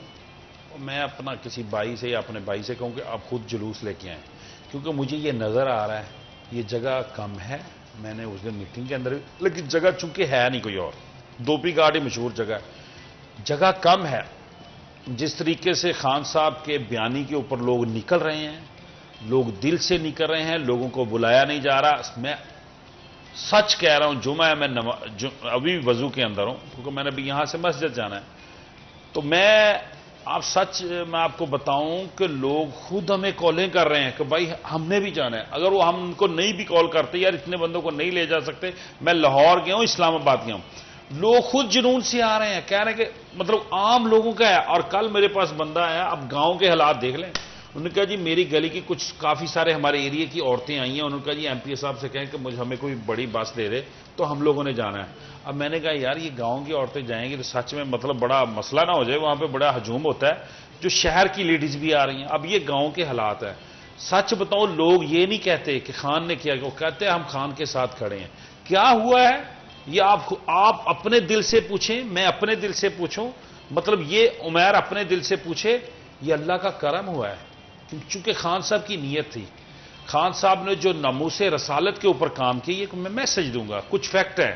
اور میں اپنا کسی بھائی سے یا اپنے بھائی سے کہوں کہ آپ خود جلوس لے کے آئیں, کیونکہ مجھے یہ نظر آ رہا ہے یہ جگہ کم ہے. میں نے اس دن میٹنگ کے اندر لیکن جگہ چونکہ ہے نہیں کوئی اور, دوپی گھاٹ ہی مشہور جگہ ہے, جگہ کم ہے. جس طریقے سے خان صاحب کے بیانی کے اوپر لوگ نکل رہے ہیں, لوگ دل سے نکل رہے ہیں, لوگوں کو بلایا نہیں جا رہا. میں سچ کہہ رہا ہوں, جمعہ ہے, میں ابھی وضو کے اندر ہوں کیونکہ میں نے ابھی یہاں سے مسجد جانا ہے. تو میں آپ کو بتاؤں کہ لوگ خود ہمیں کالیں کر رہے ہیں کہ بھائی ہم نے بھی جانا ہے. اگر وہ ہم کو نہیں بھی کال کرتے, یار اتنے بندوں کو نہیں لے جا سکتے. میں لاہور گیا ہوں, اسلام آباد گیا ہوں, لوگ خود جنون سے آ رہے ہیں, کہہ رہے ہیں کہ مطلب عام لوگوں کا ہے. اور کل میرے پاس بندہ آیا, اب گاؤں کے حالات دیکھ لیں. انہوں نے کہا جی میری گلی کی کچھ کافی سارے ہمارے ایریا کی عورتیں آئی ہیں, انہوں نے کہا جی MP صاحب سے کہیں کہ ہمیں کوئی بڑی بس دے دے تو ہم لوگوں نے جانا ہے. اب میں نے کہا یار یہ گاؤں کی عورتیں جائیں گی تو سچ میں مطلب بڑا مسئلہ نہ ہو جائے, وہاں پہ بڑا ہجوم ہوتا ہے. جو شہر کی لیڈیز بھی آ رہی ہیں. اب یہ گاؤں کے حالات ہیں. سچ بتاؤ لوگ یہ نہیں کہتے کہ خان نے کیا, وہ کہتے ہیں ہم خان کے ساتھ کھڑے ہیں. کیا ہوا ہے یہ آپ اپنے دل سے پوچھیں, میں اپنے دل سے پوچھوں, مطلب یہ عمیر اپنے دل سے پوچھے, یہ اللہ کا کرم ہوا ہے. چونکہ خان صاحب کی نیت تھی, خان صاحب نے جو ناموس رسالت کے اوپر کام کی, یہ میں میسج دوں گا, کچھ فیکٹ ہیں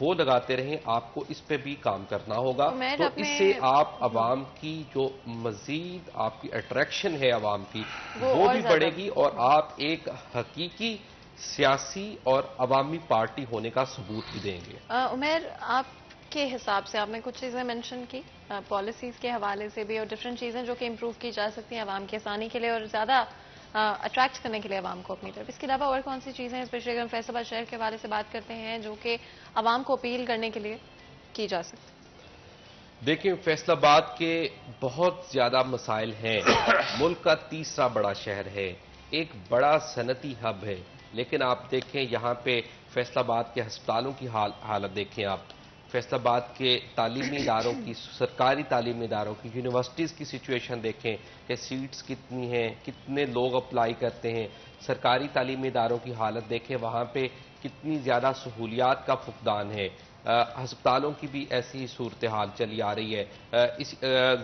وہ لگاتے رہیں. آپ کو اس پہ بھی کام کرنا ہوگا. تو اس سے آپ عوام کی جو مزید آپ کی اٹریکشن ہے عوام کی وہ بھی بڑھے گی اور آپ ایک حقیقی سیاسی اور عوامی پارٹی ہونے کا ثبوت بھی دیں گے. عمیر، آپ کے حساب سے آپ نے کچھ چیزیں مینشن کی پالیسیز کے حوالے سے بھی اور ڈفرینٹ چیزیں جو کہ امپروو کی جا سکتی ہیں عوام کی آسانی کے لیے اور زیادہ اٹریکٹ کرنے کے لیے عوام کو اپنی طرف. اس کے علاوہ اور کون سی چیزیں اسپیشلی اگر ہم فیصل آباد شہر کے حوالے سے بات کرتے ہیں جو کہ عوام کو اپیل کرنے کے لیے کی جا سکتی؟ دیکھیں، فیصل آباد کے بہت زیادہ مسائل ہیں. ملک کا تیسرا بڑا شہر ہے، ایک بڑا صنعتی ہب ہے، لیکن آپ دیکھیں یہاں پہ فیصل آباد کے ہسپتالوں کی حالت دیکھیں. آپ فیصل آباد کے تعلیمی اداروں کی، سرکاری تعلیمی اداروں کی، یونیورسٹیز کی سچویشن دیکھیں کہ سیٹس کتنی ہیں، کتنے لوگ اپلائی کرتے ہیں. سرکاری تعلیمی اداروں کی حالت دیکھیں، وہاں پہ کتنی زیادہ سہولیات کا فقدان ہے. ہسپتالوں کی بھی ایسی صورتحال چلی آ رہی ہے.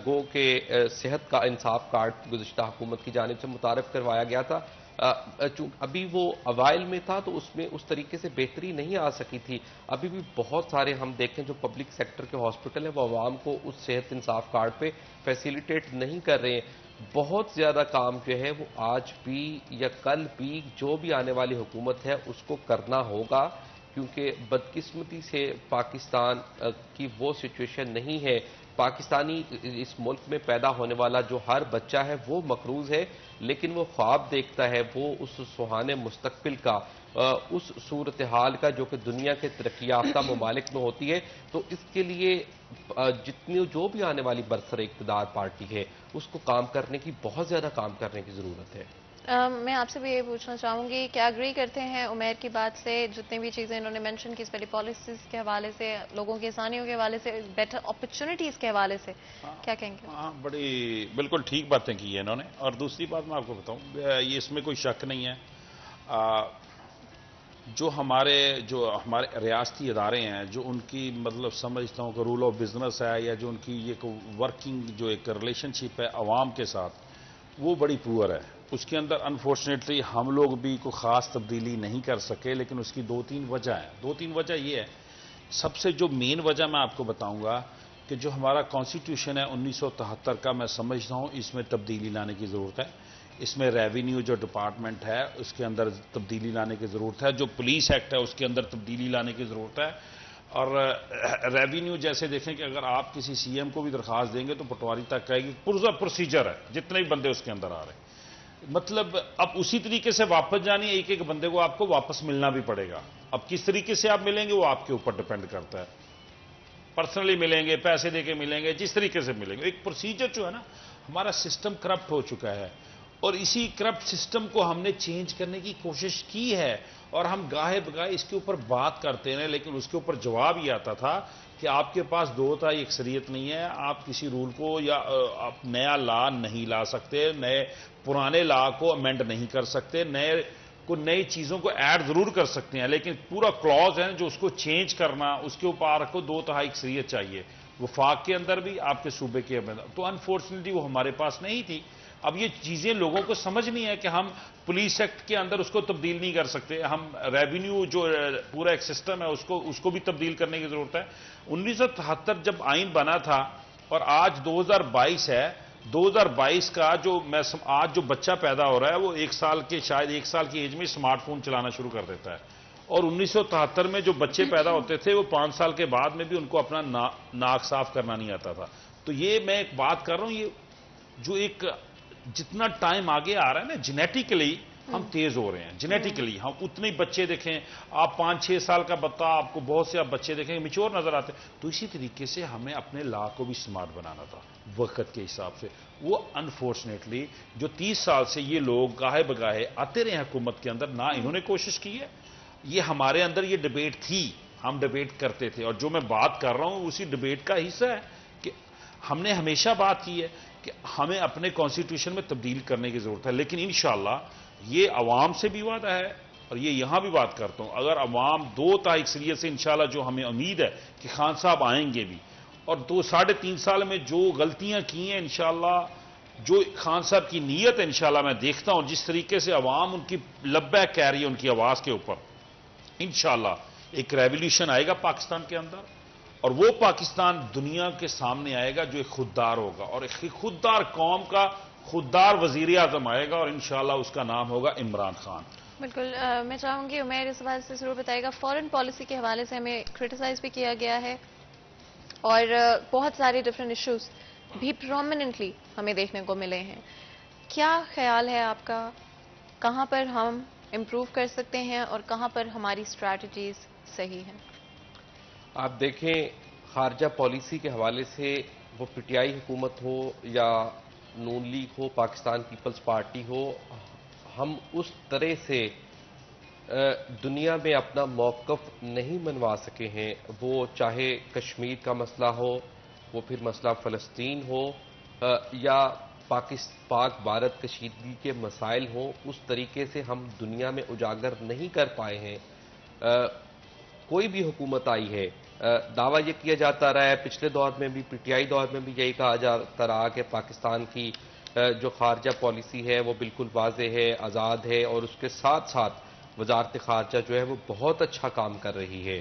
گو کہ صحت کا انصاف کارڈ گزشتہ حکومت کی جانب سے متعارف کروایا گیا تھا، ابھی وہ اوائل میں تھا تو اس میں اس طریقے سے بہتری نہیں آ سکی تھی. ابھی بھی بہت سارے ہم دیکھیں جو پبلک سیکٹر کے ہاسپٹل ہیں وہ عوام کو اس صحت انصاف کارڈ پہ فیسیلیٹیٹ نہیں کر رہے ہیں. بہت زیادہ کام جو ہے وہ آج بھی یا کل بھی جو بھی آنے والی حکومت ہے اس کو کرنا ہوگا، کیونکہ بدقسمتی سے پاکستان کی وہ سچویشن نہیں ہے. پاکستانی اس ملک میں پیدا ہونے والا جو ہر بچہ ہے وہ مقروض ہے، لیکن وہ خواب دیکھتا ہے وہ اس سہانے مستقبل کا، اس صورتحال کا جو کہ دنیا کے ترقی یافتہ ممالک میں ہوتی ہے. تو اس کے لیے جتنی جو بھی آنے والی برسر اقتدار پارٹی ہے اس کو کام کرنے کی، بہت زیادہ کام کرنے کی ضرورت ہے. میں آپ سے بھی یہ پوچھنا چاہوں گی کہ اگری کرتے ہیں عمیر کی بات سے؟ جتنی بھی چیزیں انہوں نے مینشن کی اسپیشلی پالیسیز کے حوالے سے، لوگوں کی آسانیوں کے حوالے سے، بیٹر اپرچونٹیز کے حوالے سے کیا کہیں گے؟ ہاں، بڑی بالکل ٹھیک باتیں کی ہیں انہوں نے. اور دوسری بات میں آپ کو بتاؤں، یہ اس میں کوئی شک نہیں ہے، جو ہمارے ریاستی ادارے ہیں، جو ان کی مطلب سمجھتا ہوں کہ رول آف بزنس ہے، یا جو ان کی یہ ورکنگ جو ایک ریلیشن شپ ہے عوام کے ساتھ، وہ بڑی پور ہے. اس کے اندر انفارچونیٹلی ہم لوگ بھی کوئی خاص تبدیلی نہیں کر سکے، لیکن اس کی دو تین وجہ ہیں. دو تین وجہ یہ ہے، سب سے جو مین وجہ میں آپ کو بتاؤں گا کہ جو ہمارا کانسٹیٹیوشن ہے 1973 کا، میں سمجھتا ہوں اس میں تبدیلی لانے کی ضرورت ہے. اس میں ریونیو جو ڈپارٹمنٹ ہے اس کے اندر تبدیلی لانے کی ضرورت ہے. جو پولیس ایکٹ ہے اس کے اندر تبدیلی لانے کی ضرورت ہے. اور ریونیو جیسے دیکھیں کہ اگر آپ کسی سی ایم کو بھی درخواست دیں گے تو پٹواری تک آئے گی، پورا پروسیجر ہے، جتنے بھی بندے اس کے اندر آ رہے ہیں. مطلب اب اسی طریقے سے واپس جانی، ایک ایک بندے کو آپ کو واپس ملنا بھی پڑے گا. اب کس طریقے سے آپ ملیں گے وہ آپ کے اوپر ڈپینڈ کرتا ہے. پرسنلی ملیں گے، پیسے دے کے ملیں گے، جس طریقے سے ملیں گے. ایک پروسیجر جو ہے نا، ہمارا سسٹم کرپٹ ہو چکا ہے، اور اسی کرپٹ سسٹم کو ہم نے چینج کرنے کی کوشش کی ہے. اور ہم گاہے بگاہے اس کے اوپر بات کرتے ہیں، لیکن اس کے اوپر جواب یہ آتا تھا کہ آپ کے پاس 2/3 اکثریت نہیں ہے، آپ کسی رول کو یا آپ نیا لا نہیں لا سکتے، پرانے لا کو امینڈ نہیں کر سکتے، نئی چیزوں کو ایڈ ضرور کر سکتے ہیں، لیکن پورا کلوز ہے جو اس کو چینج کرنا، اس کے اوپر آپ کو 2/3 اکثریت چاہیے، وفاق کے اندر بھی، آپ کے صوبے کے اندر. تو انفارچونیٹلی وہ ہمارے پاس نہیں تھی. اب یہ چیزیں لوگوں کو سمجھ نہیں ہے کہ ہم پولیس ایکٹ کے اندر اس کو تبدیل نہیں کر سکتے، ہم ریونیو جو پورا ایک سسٹم ہے اس کو بھی تبدیل کرنے کی ضرورت ہے. 1973 جب آئین بنا تھا اور آج 2022 ہے، 2022 کا آج جو بچہ پیدا ہو رہا ہے وہ شاید ایک سال کی ایج میں اسمارٹ فون چلانا شروع کر دیتا ہے. اور 1973 میں جو بچے پیدا ہوتے تھے وہ 5 سال کے بعد میں بھی ان کو اپنا ناک صاف کرنا نہیں آتا تھا. تو یہ میں ایک بات کر رہا ہوں، یہ جو ایک جتنا ٹائم آگے آ رہا ہے نا، جینیٹیکلی ہم تیز ہو رہے ہیں. جینیٹیکلی ہم اتنے بچے دیکھیں، آپ 5-6 سال کا بچہ، آپ کو بہت سے آپ بچے دیکھیں میچور نظر آتے. تو اسی طریقے سے ہمیں اپنے لا کو بھی سمارٹ بنانا تھا وقت کے حساب سے. وہ انفارچونیٹلی جو 30 سال سے یہ لوگ گاہے بگاہے آتے رہے حکومت کے اندر، نہ انہوں نے کوشش کی ہے. یہ ہمارے اندر یہ ڈبیٹ تھی، ہم ڈبیٹ کرتے تھے، اور جو میں بات کر رہا ہوں اسی ڈبیٹ کا حصہ ہے کہ ہم نے ہمیشہ بات کی ہے کہ ہمیں اپنے کانسٹیٹیوشن میں تبدیل کرنے کی ضرورت ہے. لیکن انشاءاللہ یہ عوام سے بھی وعدہ ہے، اور یہ یہاں بھی بات کرتا ہوں، اگر عوام 2/3 اکثریت سے انشاءاللہ جو ہمیں امید ہے کہ خان صاحب آئیں گے بھی، اور 2-3.5 سال میں جو غلطیاں کی ہیں انشاءاللہ، جو خان صاحب کی نیت ہے انشاءاللہ میں دیکھتا ہوں، جس طریقے سے عوام ان کی لبیک کہہ رہی ہے ان کی آواز کے اوپر، انشاءاللہ ایک ریولیوشن آئے گا پاکستان کے اندر، اور وہ پاکستان دنیا کے سامنے آئے گا جو ایک خوددار ہوگا، اور ایک خوددار قوم کا خوددار وزیر اعظم آئے گا، اور انشاءاللہ اس کا نام ہوگا عمران خان۔ بالکل، میں چاہوں گی عمیر اس بات سے ضرور بتائے گا، فارن پالیسی کے حوالے سے ہمیں کرٹیسائز بھی کیا گیا ہے اور بہت سارے ڈفرینٹ ایشوز بھی پرومیننٹلی ہمیں دیکھنے کو ملے ہیں۔ کیا خیال ہے آپ کا، کہاں پر ہم امپروو کر سکتے ہیں اور کہاں پر ہماری اسٹریٹجیز صحیح ہیں؟ آپ دیکھیں خارجہ پالیسی کے حوالے سے وہ پی ٹی آئی حکومت ہو یا نون لیگ ہو، پاکستان پیپلز پارٹی ہو، ہم اس طرح سے دنیا میں اپنا موقف نہیں منوا سکے ہیں، وہ چاہے کشمیر کا مسئلہ ہو، وہ پھر مسئلہ فلسطین ہو، یا پاک بھارت کشیدگی کے مسائل ہوں، اس طریقے سے ہم دنیا میں اجاگر نہیں کر پائے ہیں۔ کوئی بھی حکومت آئی ہے، دعویٰ یہ کیا جاتا رہا ہے، پچھلے دور میں بھی پی ٹی آئی دور میں بھی یہی کہا جاتا رہا کہ پاکستان کی جو خارجہ پالیسی ہے وہ بالکل واضح ہے، آزاد ہے، اور اس کے ساتھ ساتھ وزارت خارجہ جو ہے وہ بہت اچھا کام کر رہی ہے۔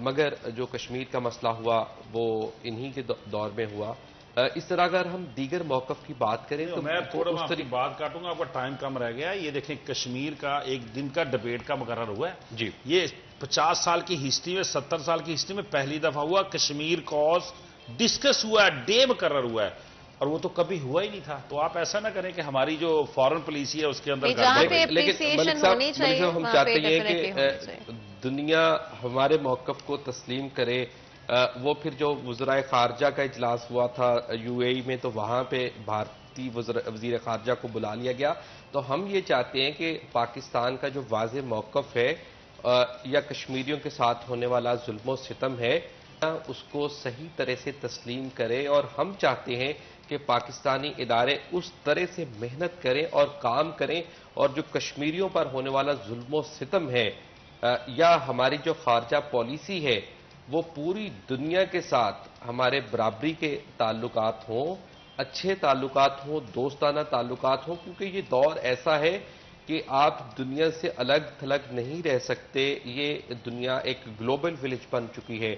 مگر جو کشمیر کا مسئلہ ہوا وہ انہی کے دور میں ہوا۔ اس طرح اگر ہم دیگر موقف کی بات کریں تو میں تھوڑا آپ کی بات کاٹوں گا، آپ کا ٹائم کم رہ گیا ہے۔ یہ دیکھیں کشمیر کا ایک دن کا ڈبیٹ کا مقرر ہوا ہے جی، یہ 50 سال کی ہسٹری میں، 70 سال کی ہسٹری میں پہلی دفعہ ہوا کشمیر کاز ڈسکس ہوا ہے، ڈے مقرر ہوا ہے، اور وہ تو کبھی ہوا ہی نہیں تھا۔ تو آپ ایسا نہ کریں کہ ہماری جو فارن پالیسی ہے اس کے اندر لیکن ملک صاحب ہم چاہتے ہیں کہ دنیا ہمارے موقف کو تسلیم کرے۔ وہ پھر جو وزرائے خارجہ کا اجلاس ہوا تھا یو اے ای میں، تو وہاں پہ بھارتی وزیر خارجہ کو بلا لیا گیا۔ تو ہم یہ چاہتے ہیں کہ پاکستان کا جو واضح موقف ہے یا کشمیریوں کے ساتھ ہونے والا ظلم و ستم ہے، اس کو صحیح طرح سے تسلیم کرے، اور ہم چاہتے ہیں کہ پاکستانی ادارے اس طرح سے محنت کریں اور کام کریں، اور جو کشمیریوں پر ہونے والا ظلم و ستم ہے یا ہماری جو خارجہ پالیسی ہے وہ پوری دنیا کے ساتھ ہمارے برابری کے تعلقات ہوں، اچھے تعلقات ہوں، دوستانہ تعلقات ہوں، کیونکہ یہ دور ایسا ہے کہ آپ دنیا سے الگ تھلگ نہیں رہ سکتے۔ یہ دنیا ایک گلوبل ولیج بن چکی ہے،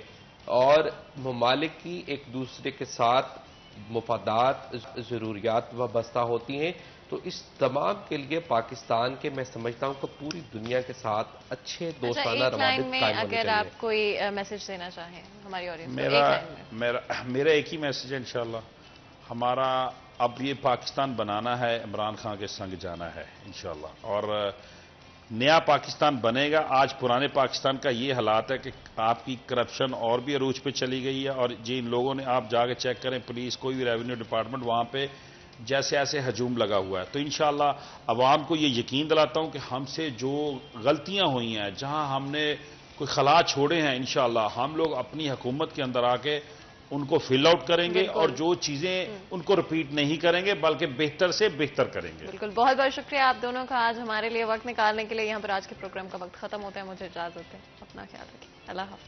اور ممالک کی ایک دوسرے کے ساتھ مفادات، ضروریات وابستہ ہوتی ہیں۔ تو اس تمام کے لیے پاکستان کے میں سمجھتا ہوں کہ پوری دنیا کے ساتھ اچھے دوستانہ روابط قائم ہونے چاہیے۔ اگر آپ کوئی میسج دینا چاہیں ہماری آڈینس کو، میرا ایک ہی میسج ہے، انشاءاللہ ہمارا اب یہ پاکستان بنانا ہے، عمران خان کے سنگ جانا ہے انشاءاللہ، اور نیا پاکستان بنے گا۔ آج پرانے پاکستان کا یہ حالات ہے کہ آپ کی کرپشن اور بھی عروج پہ چلی گئی ہے، اور جن لوگوں نے، آپ جا کے چیک کریں پولیس، کوئی بھی ریونیو ڈپارٹمنٹ، وہاں پہ جیسے ایسے ہجوم لگا ہوا ہے۔ تو انشاءاللہ عوام کو یہ یقین دلاتا ہوں کہ ہم سے جو غلطیاں ہوئی ہیں، جہاں ہم نے کوئی خلا چھوڑے ہیں، انشاءاللہ ہم لوگ اپنی حکومت کے اندر آ کے ان کو فل آؤٹ کریں گے، اور جو چیزیں ان کو رپیٹ نہیں کریں گے بلکہ بہتر سے بہتر کریں گے۔ بالکل، بہت بہت شکریہ آپ دونوں کا آج ہمارے لیے وقت نکالنے کے لیے۔ یہاں پر آج کے پروگرام کا وقت ختم ہوتا ہے، مجھے اجازت ہے، اپنا خیال رکھیں، اللہ حافظ۔